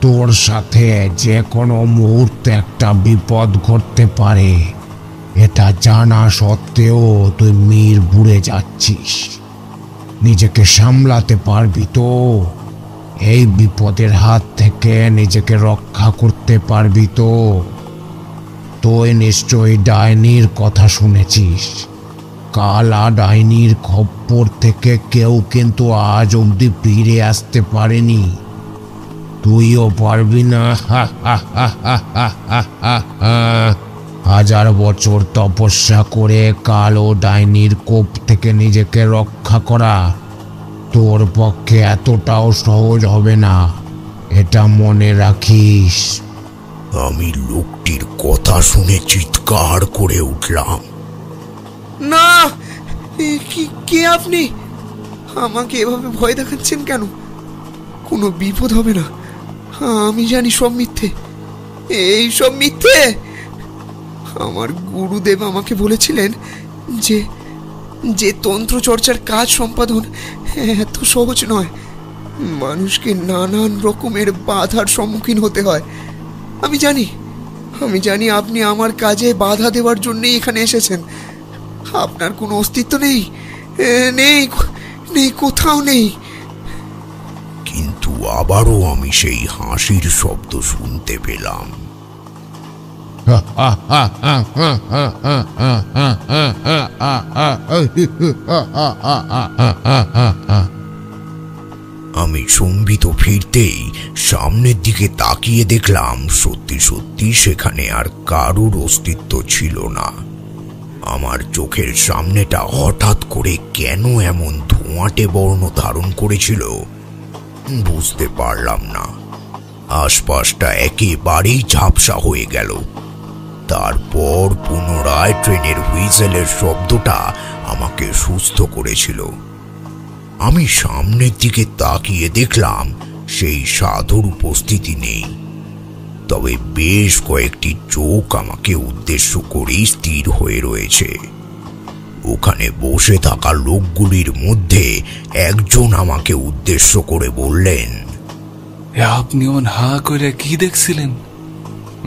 তোর সাথে যে কোনো মুহূর্তে একটা বিপদ ঘটতে পারে, এটা জানা সত্ত্বেও তুই মিরপুরে যাচ্ছিস। নিজেকে সামলাতে পারবি তো? এই বিপদের হাত থেকে নিজেকে রক্ষা করতে পারবি তো? তুই নিশ্চয়ই ডাইনির কথা শুনেছিস। কালা ডাইনির খপ্পর থেকে কেউ কিন্তু আজ অবধি ফিরে আসতে পারেনি। তুইও পারবি না। 1000 বছর তপস্যা করে কালো ডাইনির কোপ থেকে নিজেকে রক্ষা করা তোর পক্ষে এতটাও সহজ হবে না, এটা মনে রাখিস। আমি লোকটির কথা শুনে চিৎকার করে উঠলাম, না! কে আপনি? আমাকে এভাবে ভয় দেখাচ্ছেন কেন? কোনো বিপদ হবে না, আমি জানি সব মিথ্যে, এই সব মিথ্যে। আমার গুরুদেব আমাকে বলেছিলেন যে যে তন্ত্র চর্চার কাজ সম্পাদন এত সহজ নয়, মানুষকে নানান রকমের বাধার সম্মুখীন হতে হয়। আমি জানি আপনি আমার কাজে বাধা দেওয়ার জন্যই এখানে এসেছেন। আপনার কোনো অস্তিত্ব নেই, নেই, নেই, কোথাও নেই। কিন্তু আবারও আমি সেই হাসির শব্দ শুনতে পেলাম। আমি সম্বিত ফিরতেই সামনের দিকে তাকিয়ে দেখলাম সত্যি সত্যি সেখানে আর কারুর অস্তিত্ব ছিল না। আমার চোখের সামনেটা হঠাৎ করে কেন এমন ধোঁয়াটে বর্ণ ধারণ করেছিল বুঝতে পারলাম না। আশপাশটা একেবারেই ঝাপসা হয়ে গেল। তারপর পুনরায় ট্রেনের হুইসেলের শব্দটা আমাকে সুস্থ করেছিল। আমি সামনের দিকে তাকিয়ে দেখলাম সেই সাধুর উপস্থিতি নেই, তবে বেশ কয়েকটি চোখ আমাকে উদ্দেশ্য করেই স্থির হয়ে রয়েছে। ওখানে বসে থাকা লোকগুলির মধ্যে একজন আমাকে উদ্দেশ্য করে বললেন, আপনি ওন হা করে কি দেখছিলেন?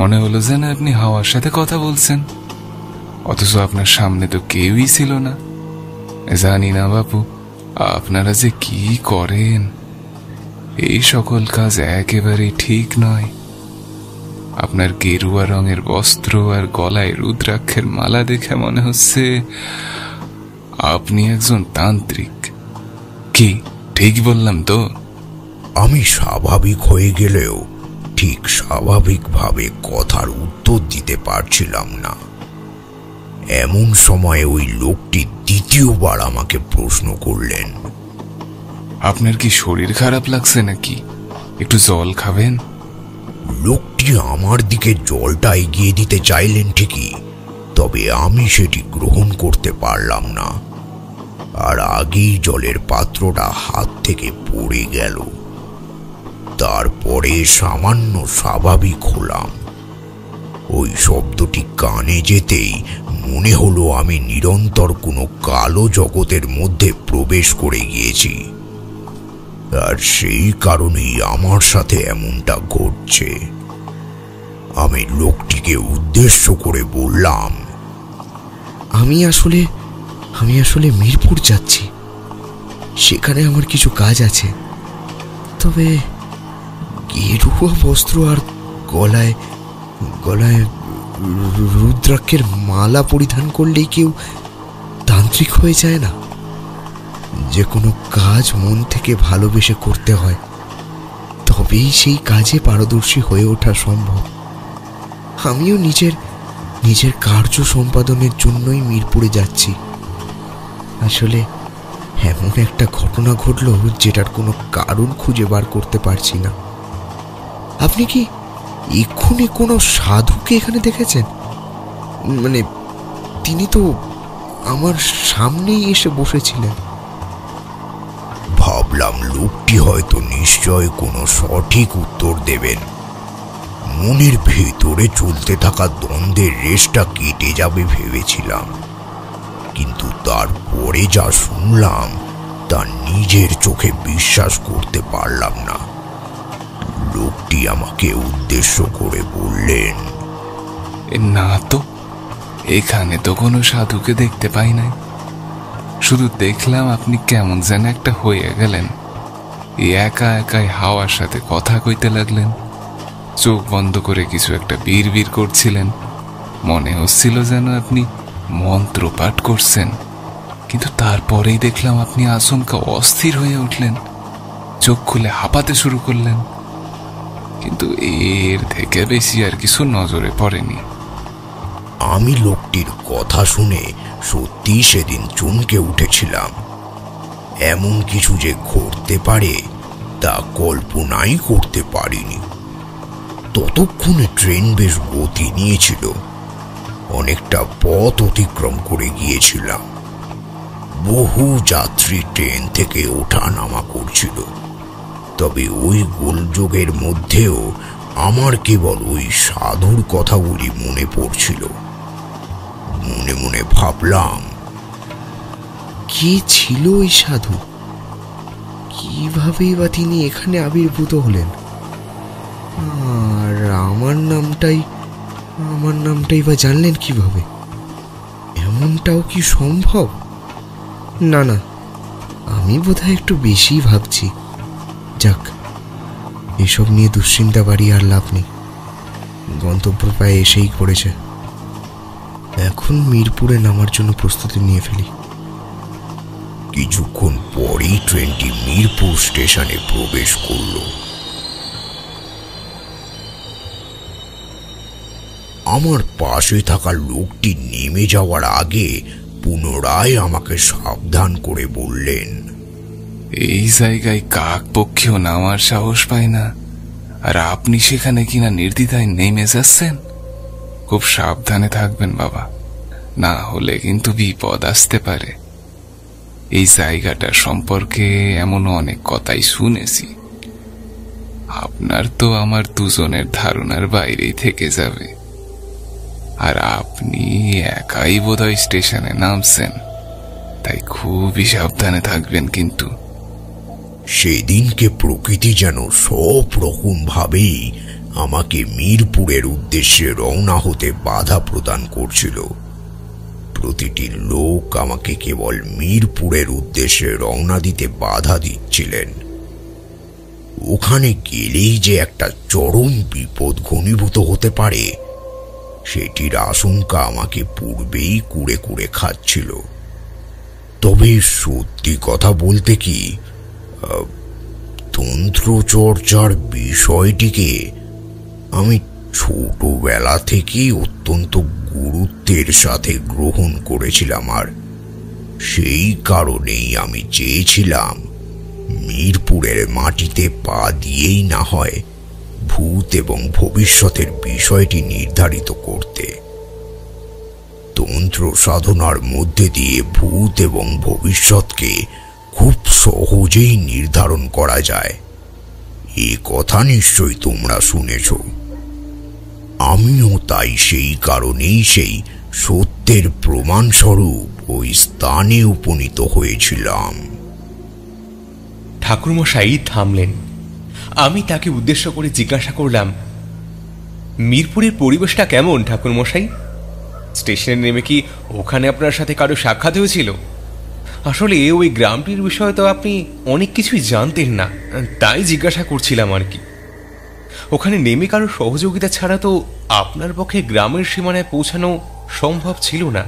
মনে হলো যেন আপনি হাওয়ার সাথে কথা বলছেন, অথচ আপনার সামনে তো কেউই ছিল না। জানি না বাপু, আপনারা যে কি করেন, এই সকল কাজ একেবারে ঠিক নয়। আপনার গেরুয়া রঙের বস্ত্র আর গলায় রুদ্রাক্ষের মালা দেখে মনে হচ্ছে আপনি একজন তান্ত্রিক। কি ঠিক বললাম তো? আমি স্বাভাবিক হয়ে গেলেও ঠিক স্বাভাবিকভাবে কথার উত্তর দিতে পারছিলাম না। এমন সময় ওই লোকটি দ্বিতীয়বার আমাকে প্রশ্ন করলেন, আপনার কি শরীর খারাপ লাগছে নাকি? একটু জল খাবেন? লোকটি আমার দিকে জলটা এগিয়ে দিতে চাইলেন ঠিকই, তবে আমি সেটি গ্রহণ করতে পারলাম না, আর আগেই জলের পাত্রটা হাত থেকে পড়ে গেল। তারপরে সামান্য স্বাভাবিক হলাম। ওই শব্দটি কানে যেতেই মনে হলো আমি নিরন্তর কোনো কালো জগতের মধ্যে প্রবেশ করে গিয়েছি, আর সেই কারণেই আমার সাথে এমনটা ঘটছে। আমি লোকটিকে উদ্দেশ্য করে বললাম, আমি আসলে মিরপুর যাচ্ছি, সেখানে আমার কিছু কাজ আছে। তবে গেরুয়া বস্ত্র আর গলায় গলায় রুদ্রাক্ষের মালা পরিধান করলেই কেউ তান্ত্রিক হয়ে যায় না। যে কোনো কাজ মন থেকে ভালোবেসে করতে হয়, তবেই সেই কাজে পারদর্শী হয়ে ওঠা সম্ভব। আমিও নিজের কার্য সম্পাদনের জন্যই মিরপুরে যাচ্ছি। আসলে এমন একটা ঘটনা ঘটলো যেটার কোনো কারণ খুঁজে বার করতে পারছি না। আপনি কি এক্ষুনি কোনো সাধুকে এখানে দেখেছেন? মানে তিনি তো আমার সামনেই এসে বসেছিলেন। ভাবলাম লোকটি হয়তো নিশ্চয় কোনো সঠিক উত্তর দেবেন। মনের ভেতরে চলতে থাকা দ্বন্দ্বের রেশটা কেটে যাবে ভেবেছিলাম, কিন্তু তারপরে যা শুনলাম তা নিজের চোখে বিশ্বাস করতে পারলাম না। লোকটি আমাকে উদ্দেশ্য করে বললেন, না তো, এখানে তো কোনো সাধুকে দেখতে পাই নাই। শুধু দেখলাম আপনি কেমন যেন একটা হয়ে গেলেন। একা একাই হাওয়ার সাথে কথা কইতে লাগলেন, চোখ বন্ধ করে কিছু একটা বিড়বিড় করছিলেন। মনে হচ্ছিল যেন আপনি মন্ত্র পাঠ করছেন, কিন্তু তারপরেই দেখলাম আপনি আচমকা অস্থির হয়ে উঠলেন, চোখ খুলে হাঁপাতে শুরু করলেন। কিন্তু এর থেকে বেশি আর কিছু নজরে পড়েনি। আমি লোকটির কথা শুনে সত্যি সেদিন চমকে উঠেছিলাম। এমন কিছু যে ঘটতে পারে তা কল্পনাই করতে পারিনি। ততক্ষণে ট্রেন বেশ গতি নিয়েছিল, অনেকটা পথ অতিক্রম করে গিয়েছিলাম। বহু যাত্রী ট্রেন থেকে ওঠা নামা করছিল, তবে ওই গোলযোগের মধ্যেও আমার কেবল ওই সাধুর কথাগুলি মনে পড়ছিল। মনে মনে ভাবলাম, কে ছিল ওই সাধু? কিভাবেই বা তিনি এখানে আবির্ভূত হলেন? আর আমার নামটাই বা জানলেন কিভাবে? এমনটাও কি সম্ভব? না, আমি বোধহয় একটু বেশি ভাবছি। যাক, এসব নিয়ে দুশ্চিন্তা বাড়িয়ে আর লাভ নেই। গন্তব্য প্রায় এসেই পড়েছে। এখন মিরপুরে নামার জন্য প্রস্তুতি নিয়ে ফেলি। কিছুক্ষণ পরেই ট্রেনটি মিরপুর স্টেশনে প্রবেশ করল। আমার পাশে থাকা লোকটি নেমে যাওয়ার আগে পুনরায় আমাকে সাবধান করে বললেন, এই জায়গায় কাক পক্ষেও নামার সাহস পায় না, আর আপনি সেখানে কিনা নির্দ্বিধায় নেমে যাচ্ছেন। খুব সাবধানে থাকবেন বাবা, না হলে কিন্তু বিপদ আসতে পারে। এই জায়গাটা সম্পর্কে এমন অনেক কথাই শুনেছি, আপনার তো আমার দুজনের ধারণার বাইরেই থেকে যাবে। আর আপনি একাই বোধহয় স্টেশনে নামছেন, তাই খুবই সাবধানে থাকবেন। কিন্তু সেদিনকে প্রকৃতি যেন সব রকম ভাবেই আমাকে মিরপুরের উদ্দেশ্যে রওনা হতে বাধা প্রদান করছিল। প্রতিটি লোক আমাকে কেবল মিরপুরের উদ্দেশ্যে রওনা দিতে বাধা দিচ্ছিলেন। ওখানে গেলেই যে একটা চরম বিপদ ঘনীভূত হতে পারে, সেটির আশঙ্কা আমাকে পূর্বেই কুড়ে কুড়ে খাচ্ছিল। তবে সত্যি কথা বলতে কি, তন্ত্রচর্চার বিষয়টিকে আমি ছোটবেলা থেকেই অত্যন্ত গুরুত্বের সাথে গ্রহণ করেছিলাম, আর সেই কারণেই আমি চেয়েছিলাম মিরপুরের মাটিতে পা দিয়েই না হয় ভূত এবং ভবিষ্যতের বিষয়টি নির্ধারিত করতে। তন্ত্র সাধনার মধ্যে দিয়ে ভূত এবং ভবিষ্যৎকে খুব সহজেই নির্ধারণ করা যায়। এ কথা নিশ্চয় তোমরা শুনেছ। আমিও তাই সেই কারণেই সেই সত্যের প্রমাণস্বরূপ ওই স্থানে উপনীত হয়েছিলাম। ঠাকুরমশাই থামলেন। আমি তাকে উদ্দেশ্য করে জিজ্ঞাসা করলাম, মিরপুরের পরিবেশটা কেমন ঠাকুরমশাই? স্টেশনে নেমে কি ওখানে আপনার সাথে কারো সাক্ষাৎ হয়েছিল? আসলে ওই গ্রামটির বিষয়ে তো আপনি অনেক কিছুই জানতেন না, তাই জিজ্ঞাসা করছিলাম আর কি। ওখানে নেমে কারো সহযোগিতা ছাড়া তো আপনার পক্ষে গ্রামের সীমানায় পৌঁছানো সম্ভব ছিল না।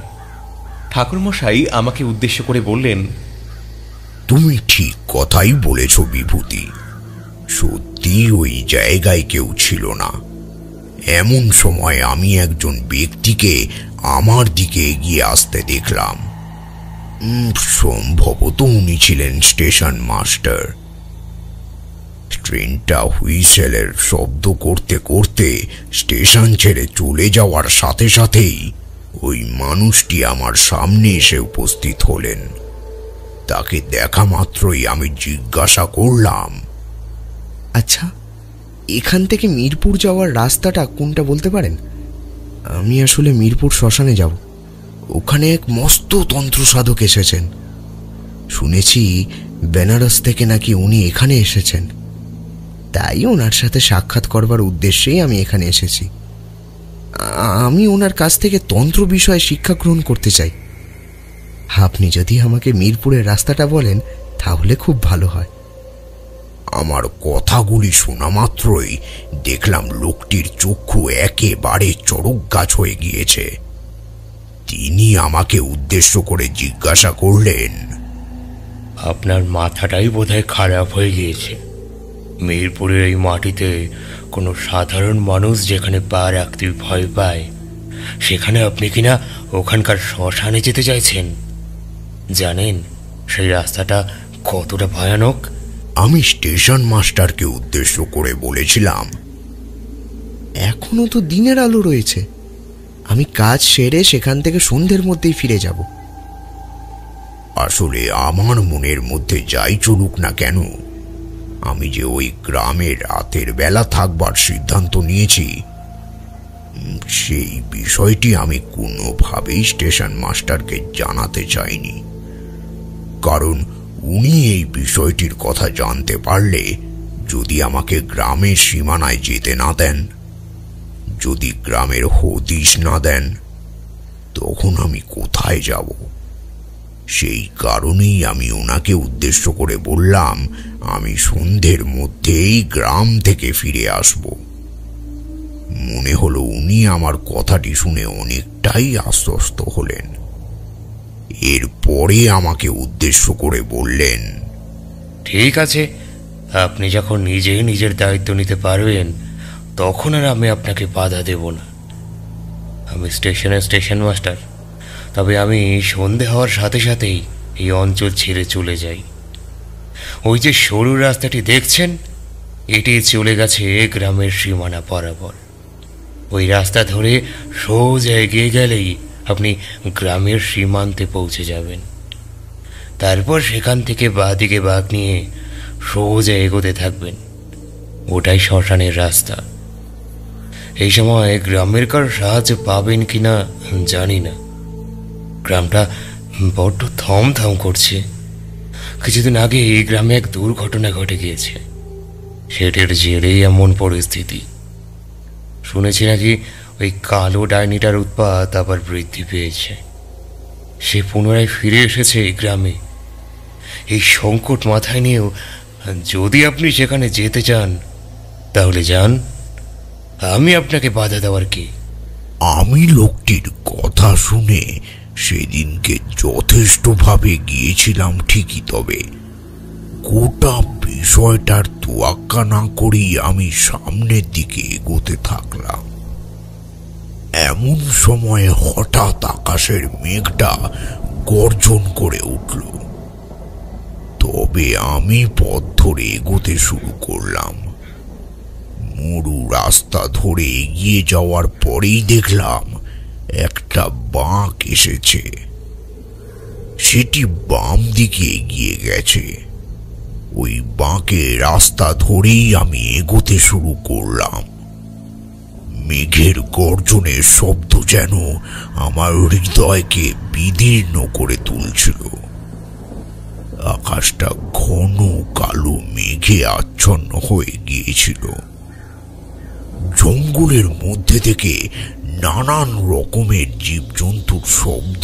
ঠাকুরমশাই আমাকে উদ্দেশ্য করে বললেন, তুমি ঠিক কথাই বলেছ বিভূতি। সত্যি ওই জায়গায় কেউ ছিল না। এমন সময় আমি একজন ব্যক্তিকে আমার দিকে এগিয়ে আসতে দেখলাম। সম্ভবত উনি ছিলেন স্টেশন মাস্টার। ট্রেনটা হুইসেলের শব্দ করতে করতে স্টেশন ছেড়ে চলে যাওয়ার সাথে সাথেই ওই মানুষটি আমার সামনে এসে উপস্থিত হলেন। তাকে দেখা মাত্রই আমি জিজ্ঞাসা করলাম, আচ্ছা, এখান থেকে মিরপুর যাওয়ার রাস্তাটা কোনটা বলতে পারেন? আমি আসলে মিরপুর শ্মশানে যাব। ওখানে এক মস্ত তন্ত্র সাধক এসেছেন। শুনেছি বেনারস থেকে নাকি উনি এখানে এসেছেন। তাই ওনার সাথে সাক্ষাৎ করবার উদ্দেশ্যেই আমি এখানে এসেছি। আমি ওনার কাছ থেকে তন্ত্র বিষয়ে শিক্ষা গ্রহণ করতে চাই। আপনি যদি আমাকে মিরপুরের রাস্তাটা বলেন তাহলে খুব ভালো হয়। আমার কথাগুলি শোনা মাত্রই দেখলাম লোকটির চক্ষু একেবারে চড়ক গাছ হয়ে গিয়েছে। তিনি আমাকে উদ্দেশ্য করে জিজ্ঞাসা করলেন, আপনার মাথাটাই বোধহয় খারাপ হয়ে গিয়েছে। মিরপুরের এই মাটিতে কোনো সাধারণ মানুষ যেখানে পা রাখতে ভয় পায়, সেখানে আপনি কিনা ওখানকার শ্মশানে যেতে চাইছেন? জানেন সেই রাস্তাটা কতটা ভয়ানক? আমি স্টেশন মাস্টারকে উদ্দেশ্য করে বলেছিলাম, এখনো তো দিনের আলো রয়েছে। আমি কাজ সেরে সেখান থেকে সন্ধ্যের মধ্যেই ফিরে যাব। আসলে আমার মনের মধ্যে যাই চলুক না কেন, আমি যে ওই গ্রামে রাতের বেলা থাকবার সিদ্ধান্ত নিয়েছি, সেই বিষয়টি আমি কোনোভাবেই স্টেশন মাস্টারকে জানাতে চাইনি। কারণ উনি এই বিষয়টির কথা জানতে পারলে যদি আমাকে গ্রামের সীমানায় যেতে না দেন, যদি গ্রামের হদিশ না দেন, তখন আমি কোথায় যাব? সেই কারণেই আমি ওনাকে উদ্দেশ্য করে বললাম আমি সন্ধ্যের মধ্যেই গ্রাম থেকে ফিরে আসব। মনে হলো উনি আমার কথাটি শুনে অনেকটাই আশ্বস্ত হলেন। এরপরে আমাকে উদ্দেশ্য করে বললেন, ঠিক আছে, আপনি যখন নিজে নিজের দায়িত্ব নিতে পারবেন তখন আর আমি আপনাকে বাধা দেব না। আমি স্টেশন মাস্টার, তবে আমি সন্ধে হওয়ার সাথে সাথেই এই অঞ্চল ছেড়ে চলে যাই। ওই যে সরু রাস্তাটি দেখছেন, এটি চলে গেছে গ্রামের সীমানা বরাবর। ওই রাস্তা ধরে সোজা এগিয়ে গেলেই আপনি গ্রামের সীমান্তে পৌঁছে যাবেন। তারপর সেখান থেকে বাঁদিকে বাঁক নিয়ে সোজা এগোতে থাকবেন। ওটাই শ্মশানের রাস্তা। এই সময় গ্রামের কারো সাহায্য পাবেন কিনা জানি না। গ্রামটা বড্ড থমথম করছে। কিছুদিন আগে এই গ্রামে এক দুর্ঘটনা ঘটে গিয়েছে, সেটির জেরেই এমন পরিস্থিতি। শুনেছি নাকি ওই কালো ডাইনিটার উৎপাত আবার বৃদ্ধি পেয়েছে। সে পুনরায় ফিরে এসেছে এই গ্রামে। এই সংকট মাথায় নিয়েও যদি আপনি সেখানে যেতে চান তাহলে যান, আমি আপনাকে বাধা দেওয়ার কি? আমি লোকটির কথা শুনে সেদিনকে যথেষ্টভাবে গিয়েছিলাম ঠিকই, তবে গোটা বিষয়টার তোয়াক্কা না করেই আমি সামনের দিকে এগোতে থাকলাম। এমন সময় হঠাৎ আকাশের মেঘটা গর্জন করে উঠল। তবে আমি পথ ধরে এগোতে শুরু করলাম। মরু রাস্তা ধরে এগিয়ে যাওয়ার পরেই দেখলাম একটা বাঁক এসেছে। সেটি বাম দিকে এগিয়ে গেছে। ওই বাঁকে রাস্তা ধরেই আমি এগোতে শুরু করলাম। মেঘের গর্জনের শব্দ যেন আমার হৃদয়কে বিদীর্ণ করে তুলছিল। আকাশটা ঘন কালো মেঘে আচ্ছন্ন হয়ে গিয়েছিল। জঙ্গলের মধ্যে থেকে নানান রকমের জীবজন্তুর শব্দ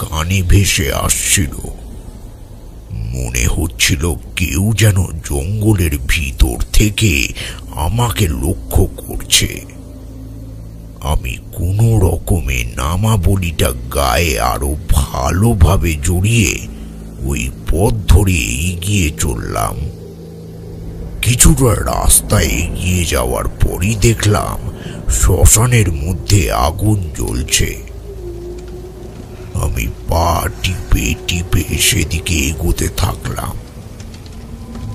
কানে ভেসে আসছিল। মনে হচ্ছিল কেউ যেন জঙ্গলের ভিতর থেকে আমাকে লক্ষ্য করছে। আমি কোনো রকমে নামাবলিটা গায়ে আরো ভালোভাবে জড়িয়ে ওই পথ ধরে এগিয়ে চললাম। কিছুটা রাস্তায় এগিয়ে যাওয়ার পরই দেখলাম শ্মশানের মধ্যে আগুন জ্বলছে। আমি পা টিপে টিপে সেদিকে এগোতে থাকলাম।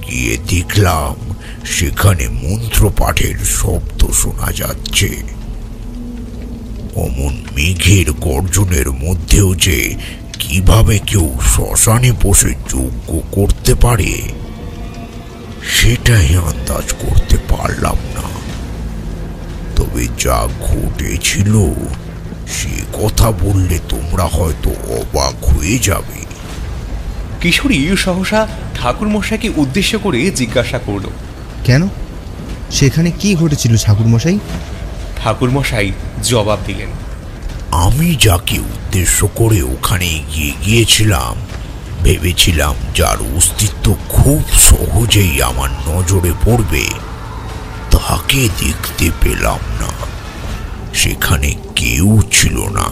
গিয়ে দেখলাম সেখানে মন্ত্রপাঠের শব্দ শোনা যাচ্ছে। অমন মেঘের গর্জনের মধ্যেও যে কিভাবে কেউ শ্মশানে বসে যজ্ঞ করতে পারে সেটাই আন্দাজ করতে পারলাম না। তবে যা ঘটেছিল সে কথা বললে তোমরা হয়তো অবাক হয়ে যাবে। কিশোরী সহসা ঠাকুর মশাইকে উদ্দেশ্য করে জিজ্ঞাসা করল, কেন? সেখানে কি ঘটেছিল ঠাকুর মশাই? ঠাকুর মশাই জবাব দিলেন, আমি যাকে উদ্দেশ্য করে ওখানে গিয়েছিলাম ভেবেছিলাম যার অস্তিত্ব খুব সহজেই আমার নজরে পড়বে, তাকে দেখতে পেলাম না। সেখানে কেউ ছিল না,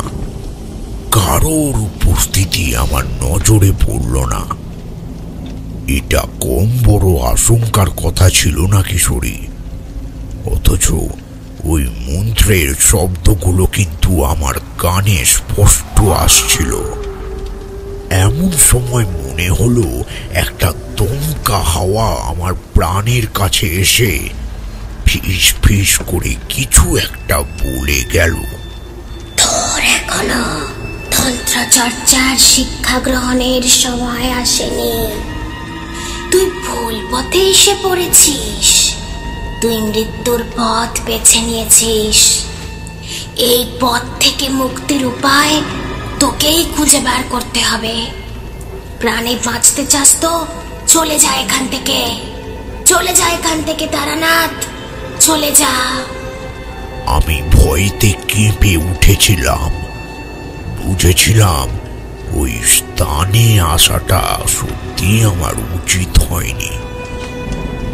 কারোর উপস্থিতি আমার নজরে পড়ল না। এটা কম বড় আশঙ্কার কথা ছিল না কিশোরী। অথচ ওই মন্ত্রের শব্দগুলো কিন্তু আমার কানে স্পষ্ট আসছিল। এমন সময় মনে হলো একটা দমকা হাওয়া আমার প্রাণের কাছে এসে ফিস ফিস করে কিছু একটা বলে গেল। তোর এখনো তন্ত্র চর্চার শিক্ষা গ্রহণের সময় আসেনি। তুই ভুল পথে এসে পড়েছিস। তুই মৃত্যুর পথ বেছে নিয়েছিস। এই পথ থেকে মুক্তির উপায় তোকেই খুঁজে বার করতে হবে। প্রাণে বাঁচতে চাস তো চলে যা এখান থেকে, চলে যা এখান থেকে তারানাথ, চলে যা। আমি ভয়তে কেঁপে উঠেছিলাম। বুঝেছিলাম ওই স্থানে আসাটা সত্যি আমার উচিত হয়নি।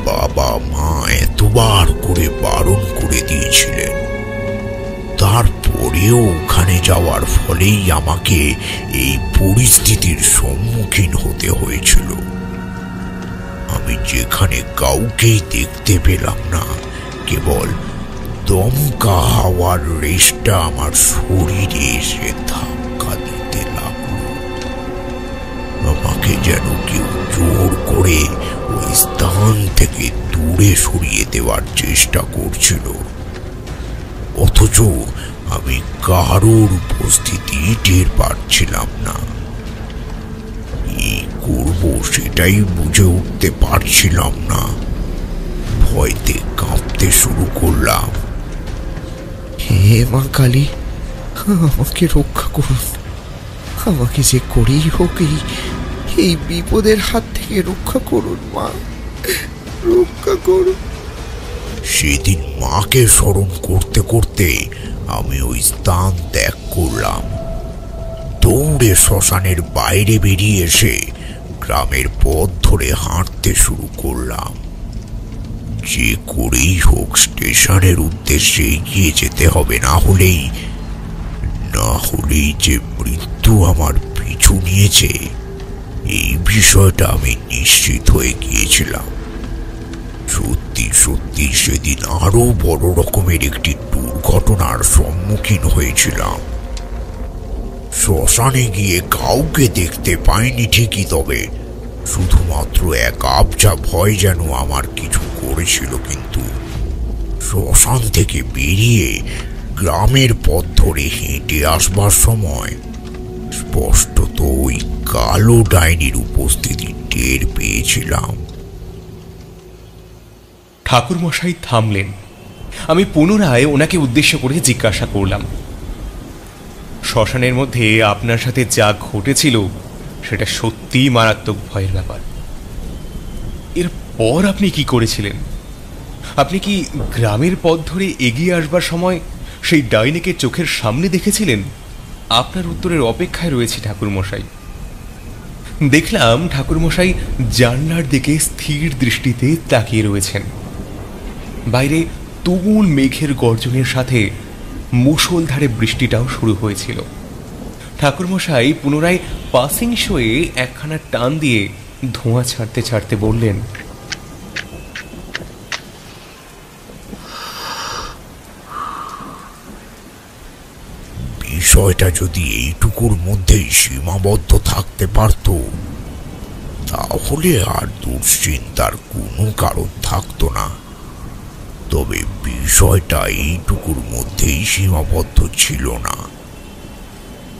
বাবা মা এতবার করে বারণ করে দিয়েছিলেন, তারপরেও ওখানে যাওয়ার ফলেই আমাকে এই পরিস্থিতির সম্মুখীন হতে হয়েছিল। আমি যেখানে কাউকেই দেখতে পেলাম না, কেবল দমকা হাওয়ার রেশটা আমার শরীরে এসে ধাক্কা দিতে লাগলো। আমাকে যেন কেউ জোর করে ওই স্থান থেকে দূরে সরিয়ে দেওয়ার চেষ্টা করছিল। অথচ আমি কারোর উপস্থিতি টের পাচ্ছিলাম না। কি করব সেটাই বুঝে উঠতে পারছিলাম না। ভয়তে কাঁপতে শুরু করলাম। হে মা কালী, আমাকে রক্ষা করুন। আমাকে যে করেই হোক এই বিপদের হাত থেকে রক্ষা করুন মা, রক্ষা করুন। সেদিন মাকে স্মরণ করতে করতে আমি ওই স্থান ত্যাগ করলাম। দৌড়ে শ্মশানের বাইরে বেরিয়ে এসে গ্রামের পথ ধরে হাঁটতে শুরু করলাম। যে করেই হোক স্টেশনের উদ্দেশ্যে এগিয়ে যেতে হবে, না হলেই যে মৃত্যু আমার পিছু নিয়েছে এই বিষয়টা আমি নিশ্চিত হয়ে গিয়েছিলাম। সত্যি সত্যি সেদিন আরো বড় রকমের একটি দুর্ঘটনার সম্মুখীন হয়েছিলাম। শ্মশানে গিয়ে কাউকে দেখতে পাইনি ঠিকই, তবে শুধুমাত্র এক আবছা ভয় যেন আমার কিছু করেছিল। কিন্তু শ্মশান থেকে বেরিয়ে গ্রামের পথ ধরে হেঁটে আসবার সময় স্পষ্টত ওই কালো ডাইনির উপস্থিতি টের পেয়েছিলাম। ঠাকুরমশাই থামলেন। আমি পুনরায় ওনাকে উদ্দেশ্য করে জিজ্ঞাসা করলাম, শ্মশানের মধ্যে আপনার সাথে যা ঘটেছিল সেটা সত্যিই মারাত্মক ভয়ের ব্যাপার। এরপর আপনি কি করেছিলেন? আপনি কি গ্রামের পথ ধরে এগিয়ে আসবার সময় সেই ডাইনিকে চোখের সামনে দেখেছিলেন? আপনার উত্তরের অপেক্ষায় রয়েছে ঠাকুরমশাই। দেখলাম ঠাকুরমশাই জানলার দিকে স্থির দৃষ্টিতে তাকিয়ে রয়েছেন। বাইরে তুমুল মেঘের গর্জনের সাথে মুষলধারে বৃষ্টিটাও শুরু হয়েছিল। ঠাকুরমশাই পুনরায় পাসিং শোয়ে একখানা টান দিয়ে ধোঁয়া ছাড়তে ছাড়তে বললেন, বিষয়টা যদি এইটুকুর মধ্যেই সীমাবদ্ধ থাকতে পারত, তাহলে আর দুশ্চিন্তার কোনো কারণ থাকতো না। তবে বিষয়টা এইটুকুর মধ্যেই সীমাবদ্ধ ছিল না।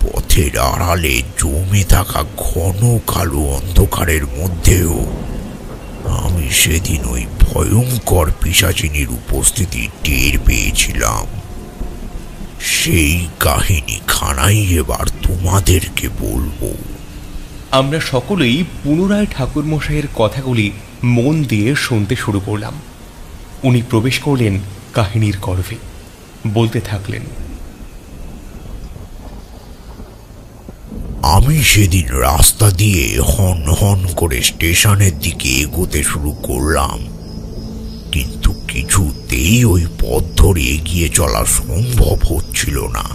পথের আড়ালে জমে থাকা ঘন কালো অন্ধকারের মধ্যেও আমি সেদিন ওই ভয়ঙ্কর পিশাচিনীর উপস্থিতি টের পেয়েছিলাম। সেই কাহিনী খানাই এবার তোমাদেরকে বলবো। আমরা সকলেই পুনরায় ঠাকুরমশাইয়ের কথাগুলি মন দিয়ে শুনতে শুরু করলাম। উনি প্রবেশ করলেন কাহিনীর গর্ভে, বলতে থাকলেন, আমি সেদিন রাস্তা দিয়ে হন হন করে স্টেশনের দিকে এগোতে শুরু করলাম, কিন্তু কিছুতেই ওই পথ ধরে এগিয়ে চলা সম্ভব হচ্ছিল না।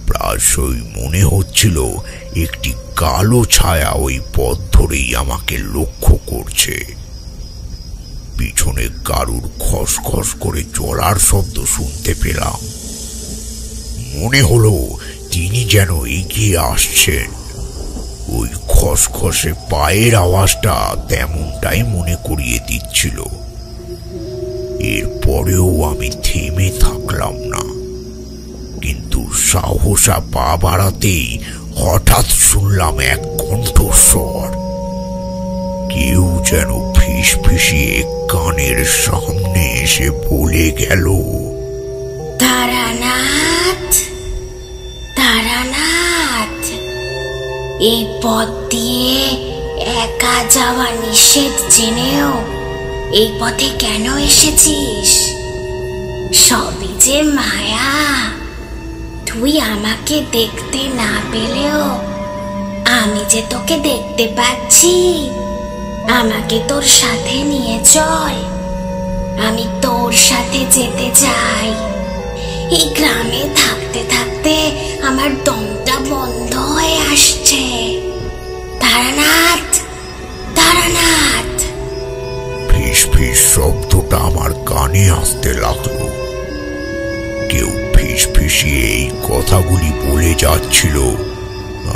প্রায়শই মনে হচ্ছিল একটি কালো ছায়া ওই পথ ধরেই আমাকে লক্ষ্য করছে। পিছনে কারুর খসখস করে চলার শব্দ শুনতে পেলাম। মনে হলো তিনি যেন এগিয়ে আসছেন। ওই খসখসে পায়ের আওয়াজটা তেমনটাই মনে করিয়ে দিচ্ছিল। এরপরেও আমি থেমে থাকলাম না, কিন্তু সাহসা পা বাড়াতেই হঠাৎ শুনলাম এক কণ্ঠস্বর। কেউ যেন ফিসফিসিয়ে কানের সামনে এসে বলে গেল, তারানাথ, তারানাথ, এই পথ দিয়ে একা যাওয়া নিষেধ জেনেও এই পথে কেন এসেছিস? সবই যে মায়া। তুই আমাকে দেখতে না পেলেও আমি যে তোকে দেখতে পাচ্ছি। আমাকে তোর সাথে নিয়ে চল, আমি তোর সাথে যেতে চাই। এই গ্রামে থাকতে থাকতে আমার দমটা বন্ধ হয়ে আসছে। তারানাথ, তারানাথ। ফিস ফিস শব্দটা আমার কানে আসতে লাগলো। কেউ ফিস ফিসিয়ে এই কথাগুলি বলে যাচ্ছিল।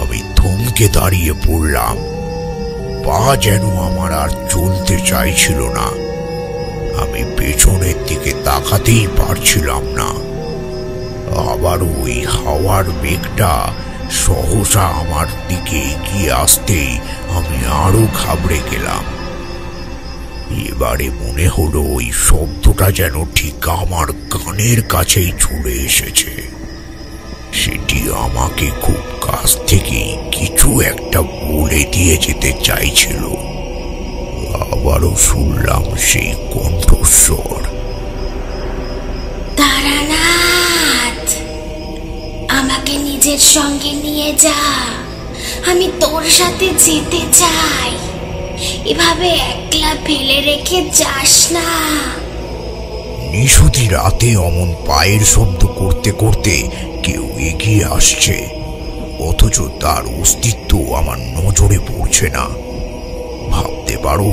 আমি থমকে দাঁড়িয়ে পড়লাম। পা যেন আমার আর চলতে চাইছিল না। আমি পেছনের দিকে তাকাতেই পারছিলাম না। আবার ওই হাওয়ার বেগটা সহসা আমার দিকে এগিয়ে আসতেই আমি আরো ঘাবড়ে গেলাম। এবারে মনে হলো ওই শব্দটা যেন ঠিক আমার কানের কাছেই চলে এসেছে। সেটি আমাকে খুব কাছ থেকেই কিছু একটা বলে দিয়ে যেতে চাইছিল। আবারও শুনলাম সেই কণ্ঠস্বর, তারানাথ, আমাকে নিজের সঙ্গে নিয়ে যা। আমি তোর সাথে যেতে চাই। এভাবে একলা ফেলে রেখে যাস না। নিশুতি রাতে অমন পায়ের শব্দ করতে করতে কেউ এগিয়ে আসছে, অথচ তার অস্তিত্ব আমার নজরে পড়ছে না। ভাবতে পারো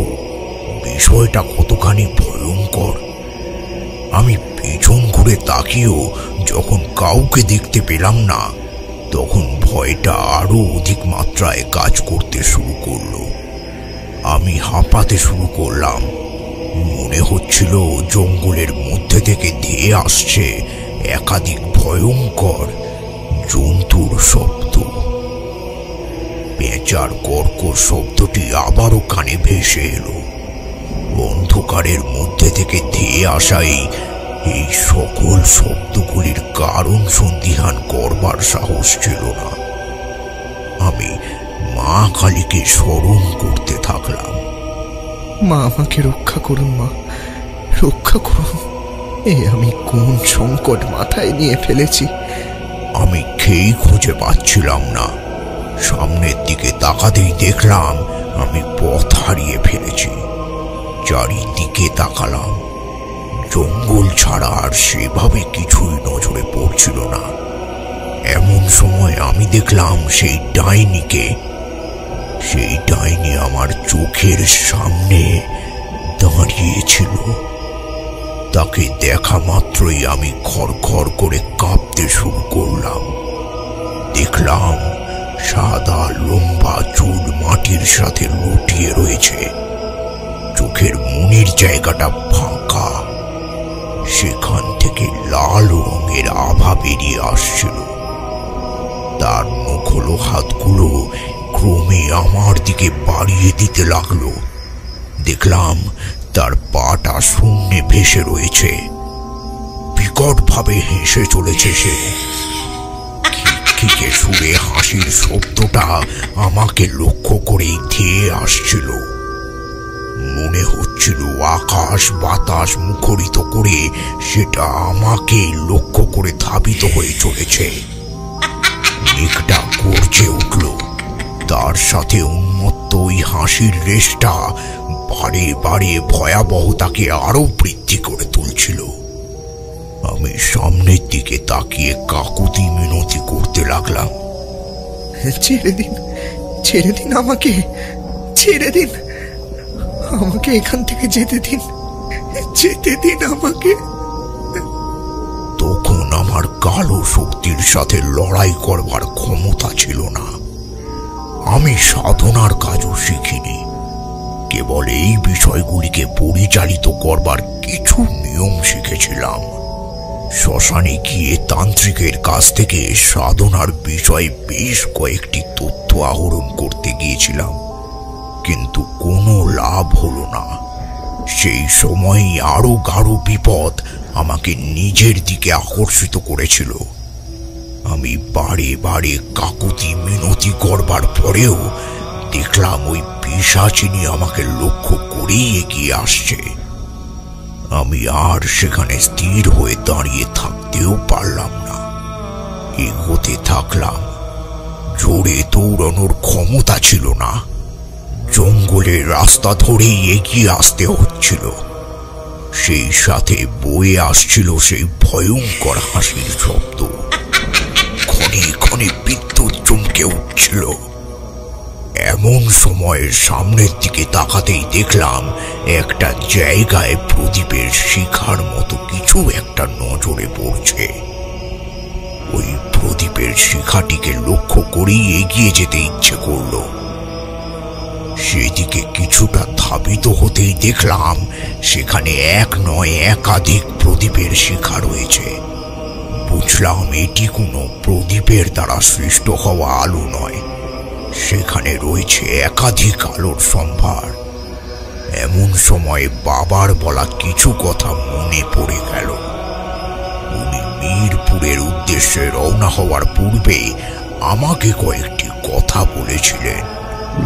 বিষয়টা কতখানি ভয়ঙ্কর। আমি পেছন ঘুরে তাকিয়েও যখন কাউকে দেখতে পেলাম না, তখন ভয়টা আরো অধিক মাত্রায় কাজ করতে শুরু করলো। আমি হাঁপাতে শুরু করলাম। মনে হচ্ছিল জঙ্গলের মধ্যে থেকে ধেয়ে আসছে একাধিক ভয়ঙ্কর জন্তুর শব্দ। পেঁচার কর্কশ শব্দটি আবারও কানে ভেসে এলো। অন্ধকারের মধ্যে থেকে ধেয়ে আসা এই সকল শব্দগুলির কারণ সন্দিহান করবার সাহস ছিল না। আমি মা কালীকে স্মরণ করতে থাকলাম। মা, আমাকে রক্ষা করুন, মা রক্ষা করুন। আমি কোন সংকট মাথায় নিয়ে ফেলেছি। আমি খেয়েই খুঁজে পাচ্ছিলাম না। সামনের দিকে তাকাতেই দেখলাম আমি পথ হারিয়ে ফেলেছি। চারিদিকে তাকালাম, জঙ্গল ছাড়া আর সেভাবে কিছুই নজরে পড়ছিল না। এমন সময় আমি দেখলাম সেই ডাইনিকে। সেই ডাইনি আমার চোখের সামনে দাঁড়িয়েছিল। তাকে দেখা মাত্রই আমি খড়খড় করে কাঁপতে শুরু করলাম। দেখলাম সাদা লম্বা চুল মাটির সাথে লুটিয়ে রয়েছে, চোখের মনির জায়গাটা ফাঁকা। সেখান থেকে লাল রঙের আভা বেরিয়ে আসছিল। তার নখলো হাতগুলো ক্রমে আমার দিকে বাড়িয়ে দিতে লাগলো। দেখলাম তার পাটা শূন্যে ভেসে রয়েছে। বিকট ভাবে হেসে চলেছে সে। খিকে সুরে হাসির শব্দটা আমাকে লক্ষ্য করেই ধেয়ে আসছিল। মনে হচ্ছিল আকাশ বাতাস মুখরিত করে সেটা আমাকে লক্ষ্য করে ধাবিত হয়ে চলেছে। মেঘটা গর্জে উঠল, তার সাথে উন্মত্ত ওই হাসির রেশটা বারে বারে ভয়াবহতাকে আরো বৃদ্ধি করে তুলছিল। আমি সামনের দিকে তাকিয়ে কাকুতি মিনতি করতে লাগলাম। ছেড়ে দিন, ছেড়ে দিন, আমাকে ছেড়ে দিন, আমাকে এখান থেকে যেতে দিন, যেতে দিন আমাকে। তখন আমার কালো শক্তির সাথে লড়াই করবার ক্ষমতা ছিল না। আমি সাধনার কাজও শিখিনি, কেবল এই বিষয়গুলিকে পরিচালিত করবার কিছু নিয়ম শিখেছিলাম। শ্মশানে গিয়ে তান্ত্রিকের কাছ থেকে সাধনার বিষয়ে বেশ কয়েকটি তথ্য আহরণ করতে গিয়েছিলাম, কিন্তু কোনো লাভ হলো না। সেই সময় আরো গাঢ় বিপদ আমাকে নিজের দিকে আকর্ষিত করেছিল। আমি বারে বারে কাকুতি মিনতি করবার পরেও দেখলাম ওই পিশাচিনী আমাকে লক্ষ্য করেই এগিয়ে আসছে। আমি আর সেখানে স্থির হয়ে দাঁড়িয়ে থাকতেও পারলাম না। এগোতে থাকলাম। জোরে দৌড়ানোর ক্ষমতা ছিল না। জঙ্গলের রাস্তা ধরেই এগিয়ে আসতে হচ্ছিল। সেই সাথে বয়ে আসছিল সেই ভয়ঙ্কর হাসির শব্দ। ক্ষণে ক্ষণে বিদ্যুৎ চমকে উঠছিল। এমন সময় সামনের দিকে তাকাতেই দেখলাম একটা জায়গায় প্রদীপের শিখার মতো কিছু একটা নজরে পড়ছে। ওই প্রদীপের শিখাটিকে লক্ষ্য করেই এগিয়ে যেতে ইচ্ছে করল। সেদিকে কিছুটা ধাবিত হতেই দেখলাম সেখানে এক নয় একাধিক প্রদীপের শিখা রয়েছে। বুঝলাম এটি কোনো প্রদীপের দ্বারা সৃষ্ট হওয়া আলো নয়, সেখানে রয়েছে একাধিক আলোর সম্ভার। এমন সময় বাবার বলা কিছু কথা মনে পড়ে গেল। উনি মিরপুরের উদ্দেশ্যে রওনা হওয়ার পূর্বে আমাকে কয়েকটি কথা বলেছিলেন।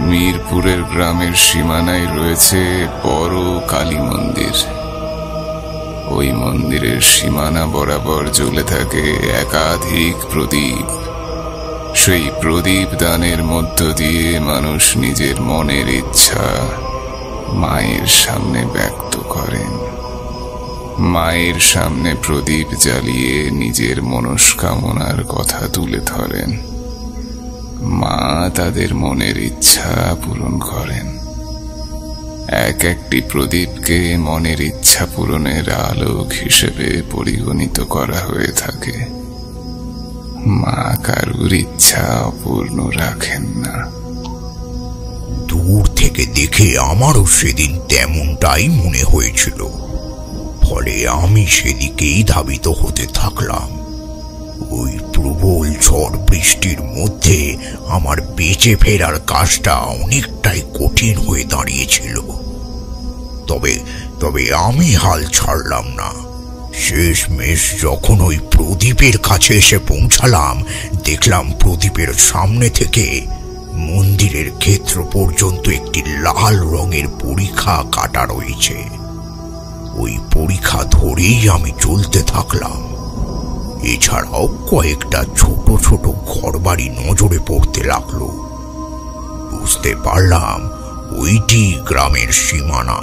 মিরপুরের গ্রামের সীমানায় রয়েছে বড় কালী মন্দির। ওই মন্দিরের সীমানা বরাবর জ্বলে থাকে একাধিক প্রদীপ। সেই প্রদীপ দানের মধ্য দিয়ে মানুষ নিজের মনের ইচ্ছা মায়ের সামনে ব্যক্ত করেন। মায়ের সামনে প্রদীপ জ্বালিয়ে নিজের মনস্কামনার কথা তুলে ধরেন। মা তাদের মনের ইচ্ছা পূরণ করেন। এক একটি প্রদীপকে মনের ইচ্ছা পূরণের আলোক হিসেবে পরিগণিত করা হয়ে থাকে। মা কারুর ইচ্ছা অপূর্ণ রাখেন না। দূর থেকে দেখে আমারও সেদিন তেমনটাই মনে হয়েছিল। ফলে আমি সেদিকেই ধাবিত হতে থাকলাম। ওই প্রবল ঝড় বৃষ্টির মধ্যে আমার বেঁচে ফেরার কাজটা অনেকটাই কঠিন হয়ে দাঁড়িয়েছিল। তবে তবে আমি হাল ছাড়লাম না। শেষমেশ যখন ওই প্রদীপের কাছে এসে পৌঁছালাম, দেখলাম প্রদীপের সামনে থেকে মন্দিরের ক্ষেত্র পর্যন্ত একটি লাল রঙের পরিখা কাটা রয়েছে। ওই পরিখা ধরেই আমি চলতে থাকলাম। এছাড়াও কয়েকটা ছোট ছোট ঘরবাড়ি নজরে পড়তে লাগলো। বুঝতে পারলাম ওইটি গ্রামের সীমানা।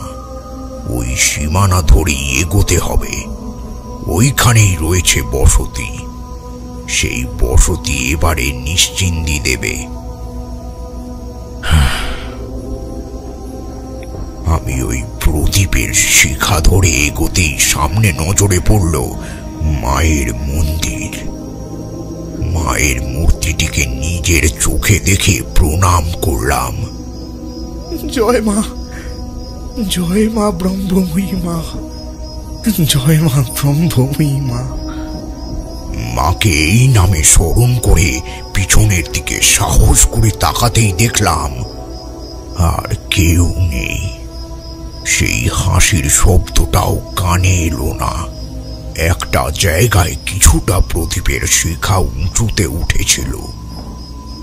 ওই সীমানা ধরেই এগোতে হবে। ওইখানেই রয়েছে বসতি। সেই বসতি এবারে নিশ্চিন্দি দেবে। আমি ওই প্রদীপের শিখা ধরে এগোতেই সামনে নজরে পড়ল মায়ের মন্দির। মায়ের মূর্তিটিকে নিজের চোখে দেখে প্রণাম করলাম। জয় মা, জয় মা ব্রহ্মময়ী মা, জয় মা ব্রহ্মময়ী মা। মাকে এই নামে স্মরণ করে পিছনের দিকে সাহস করে তাকাতেই দেখলাম আর কেউ নেই। সেই হাসির শব্দটাও কানে এলো না। একটা জায়গায় কিছুটা প্রদীপের শিখা উঁচুতে উঠেছিল।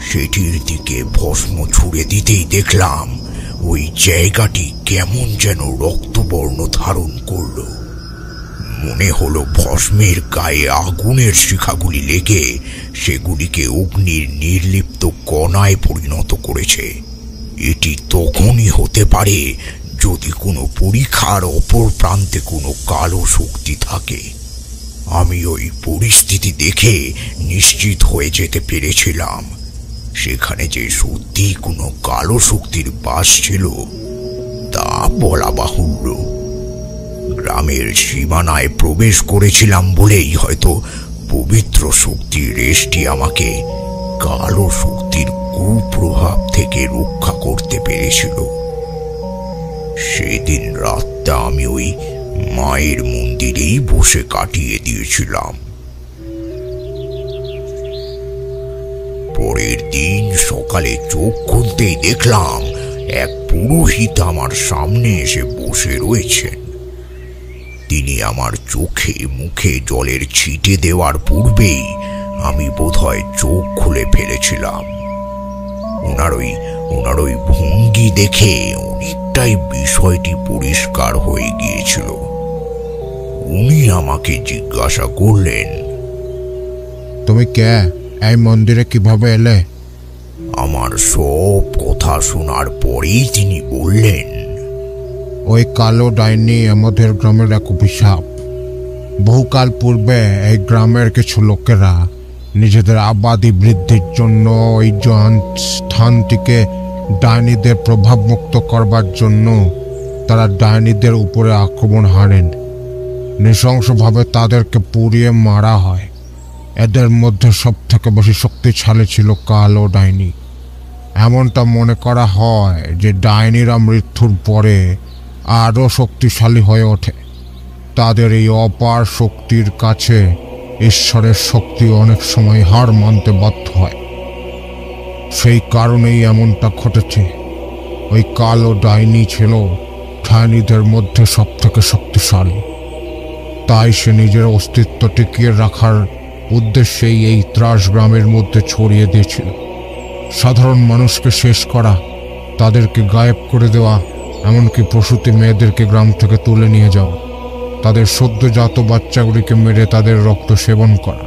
সেটির দিকে ভস্ম ছুড়ে দিতেই দেখলাম ওই জায়গাটি কেমন যেন রক্তবর্ণ ধারণ করল। মনে হলো ভস্মের গায়ে আগুনের শিখাগুলি লেগে সেগুলিকে অগ্নির নির্লিপ্ত কণায় পরিণত করেছে। এটি তখনই হতে পারে যদি কোনো পরীক্ষার অপর প্রান্তে কোনো কালো শক্তি থাকে। আমি ওই পরিস্থিতি দেখে নিশ্চিত হয়ে যেতে পেরেছিলাম সেখানে যে সত্যি কোনো কালো শক্তির বাস ছিল তা বলা বাহুল্য। গ্রামের সীমানায় প্রবেশ করেছিলাম বলেই হয়তো পবিত্র শক্তির রেশটি আমাকে কালো শক্তির কুপ্রভাব থেকে রক্ষা করতে পেরেছিল। সেদিন রাতটা আমি ওই মায়ের মন্দিরেই বসে কাটিয়ে দিয়েছিলাম। পরের দিন সকালে চোখ খুলতেই দেখলাম এক পুরোহিত আমার সামনে এসে বসে রয়েছেন। তিনি আমার চোখে মুখে জলের ছিটে দেওয়ার পূর্বেই আমি বোধহয় চোখ খুলে ফেলেছিলাম। ওনার ওই ভঙ্গি দেখে অনেকটাই বিষয়টি পরিষ্কার হয়ে গিয়েছিল। উনি আমাকে জিজ্ঞাসা করলেন, তুমি কে? এই মন্দিরে কিভাবে এলে? আমার সব কথা শোনার পরেই তিনি বললেন, ওই কালো ডাইনি আমাদের গ্রামের এক অভিশাপ। বহুকাল পূর্বে এই গ্রামের কিছু লোকেরা নিজেদের আবাদি বৃদ্ধির জন্য ওই স্থানটিকে ডাইনিদের প্রভাব মুক্ত করবার জন্য তারা ডাইনিদের উপরে আক্রমণ হানেন। নৃশংসভাবে তাদেরকে পুড়িয়ে মারা হয়। এদের মধ্যে সব থেকে বেশি শক্তিশালী ছিল কালো ডাইনি। এমনটা মনে করা হয় যে ডাইনিরা মৃত্যুর পরে আরও শক্তিশালী হয়ে ওঠে। তাদের এই অপার শক্তির কাছে ঈশ্বরের শক্তি অনেক সময় হার মানতে বাধ্য হয়। সেই কারণেই এমনটা ঘটেছে। ওই কালো ডাইনি ছিল ডাইনিদের মধ্যে সব থেকে শক্তিশালী। তাই সে নিজের অস্তিত্ব টিকিয়ে রাখার উদ্দেশ্যেই এই ত্রাস গ্রামের মধ্যে ছড়িয়ে দিয়েছিল। সাধারণ মানুষকে শেষ করা, তাদেরকে গায়েব করে দেওয়া, এমনকি প্রসূতি মেয়েদেরকে গ্রাম থেকে তুলে নিয়ে যাওয়া, তাদের সদ্যজাত বাচ্চাগুলিকে মেরে তাদের রক্ত সেবন করা,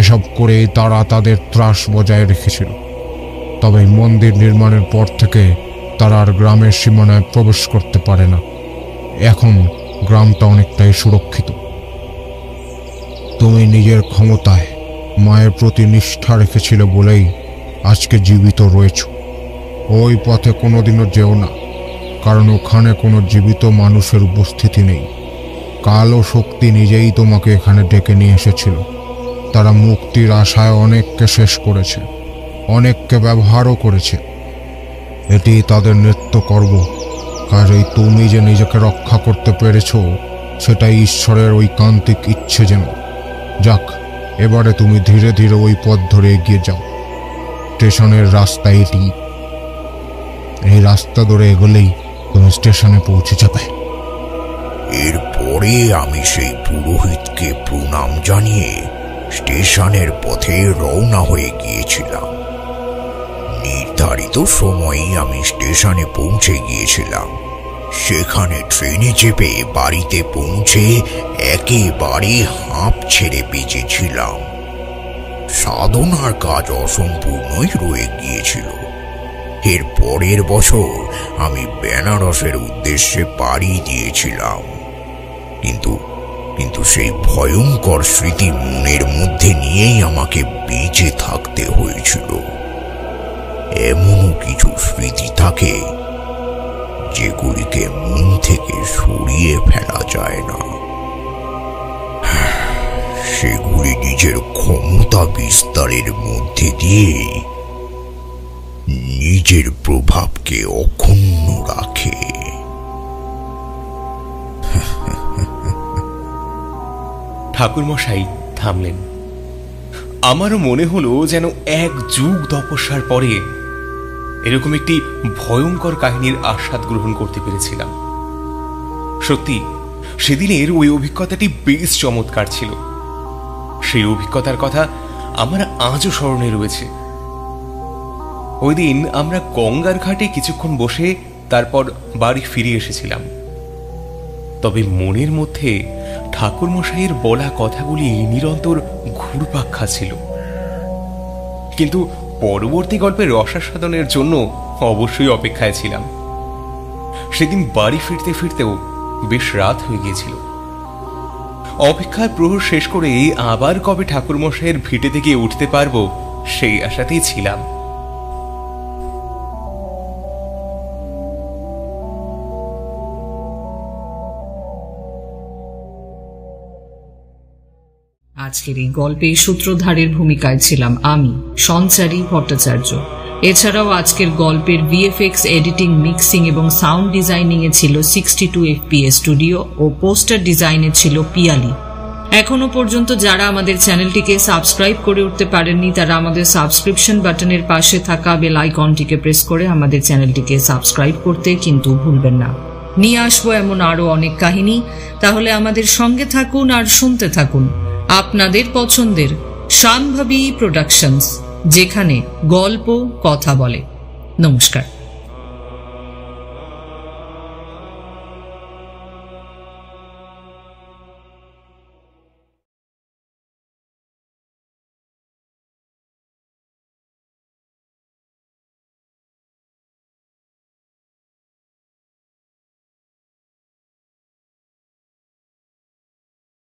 এসব করেই তারা তাদের ত্রাস বজায় রেখেছিল। তবে মন্দির নির্মাণের পর থেকে তারা আর গ্রামের সীমানায় প্রবেশ করতে পারে না। এখন গ্রামটা অনেকটাই সুরক্ষিত। তুমি নিজের ক্ষমতায় মায়ের প্রতি নিষ্ঠা রেখেছিল বলেই আজকে জীবিত রয়েছ। ওই পথে কোনোদিনও যেও না, কারণ ওখানে কোনো জীবিত মানুষের উপস্থিতি নেই। কালো শক্তি নিজেই তোমাকে এখানে ডেকে নিয়ে এসেছিল। তারা মুক্তির আশায় অনেককে শেষ করেছে, অনেককে ব্যবহারও করেছে। এটি তাদের নিত্যকর্ম। কাজেই তুমি যে নিজেকে রক্ষা করতে পেরেছ সেটাই ঈশ্বরের ঐকান্তিক ইচ্ছে। যেন যাক, এবারে তুমি ধীরে ধীরে ওই পথ ধরে এগিয়ে যাও। স্টেশনের রাস্তা এটি। এই রাস্তা ধরে এগোলেই তুমি স্টেশনে পৌঁছে যাবে। এরপরে আমি সেই পুরোহিতকে প্রণাম জানিয়ে স্টেশনের পথে রওনা হয়ে গিয়েছিলাম। নির্ধারিত সময়ে আমি স্টেশনে পৌঁছে গিয়েছিলাম। সেখানে ট্রেনে চেপে বাড়িতে পৌঁছে একেবারে হাঁপ ছেড়ে বেঁচেছিলাম। সাধনার কাজ অসম্পূর্ণই রয়ে গিয়েছিল। এর পরের বছর আমি বেনারসের উদ্দেশ্যে পাড়ি দিয়েছিলাম, কিন্তু সেই ভয়ঙ্কর স্মৃতি মনের মধ্যে নিয়েই আমাকে বেঁচে থাকতে হয়েছিল। এমনও কিছু স্মৃতি থাকে যেগুলিকে মন থেকে সরিয়ে ফেলা যায় না। সেগুলি নিজের ক্ষমতা বিস্তারের মধ্যে দিয়ে নিজের প্রভাবকে অক্ষুণ্ণ রাখে। ঠাকুরমশাই থামলেন। আমারও মনে হলো যেন এক যুগ তপস্যার পরে এরকম একটি ভয়ঙ্কর কাহিনীর আস্বাদ গ্রহণ করতে পেরেছিলাম। সত্যি সেদিনের ওই অভিজ্ঞতাটি বেশ চমৎকার ছিল। সেই অভিজ্ঞতার কথা আমার আজও স্মরণে রয়েছে। ওই দিন আমরা গঙ্গার ঘাটে কিছুক্ষণ বসে তারপর বাড়ি ফিরে এসেছিলাম। তবে মনের মধ্যে ঠাকুরমশাইয়ের বলা কথাগুলি নিরন্তর ঘুরপাক খাচ্ছিল। কিন্তু পরবর্তী গল্পের রসাস্বাদনের জন্য অবশ্যই অপেক্ষায় ছিলাম। সেদিন বাড়ি ফিরতে ফিরতেও বেশ রাত হয়ে গিয়েছিল। অপেক্ষার প্রহর শেষ করে আবার কবে ঠাকুরমশাইয়ের ভিটে থেকে উঠতে পারবো সেই আশাতেই ছিলাম। আজকের এই গল্পে সূত্রধারের ভূমিকায় ছিলাম আমি, সঞ্চারী ভট্টাচার্য। এছাড়াও আজকের গল্পের ভিএফএক্স, এডিটিং, মিক্সিং এবং সাউন্ড ডিজাইনিং এ ছিল 62 FPS স্টুডিও ও পোস্টার ডিজাইনে ছিল পিয়ালি। এখনো পর্যন্ত যারা আমাদের চ্যানেলটিকে সাবস্ক্রাইব করে উঠতে পারেননি তারা আমাদের সাবস্ক্রিপশন বাটনের পাশে থাকা বেল আইকনটিকে প্রেস করে আমাদের চ্যানেলটিকে সাবস্ক্রাইব করতে কিন্তু ভুলবেন না। নিয়ে আসবো এমন আরো অনেক কাহিনী, তাহলে আমাদের সঙ্গে থাকুন আর শুনতে থাকুন আপনাদের পছন্দের শাম্ভবী প্রোডাকশনস, যেখানে গল্প কথা বলে। নমস্কার।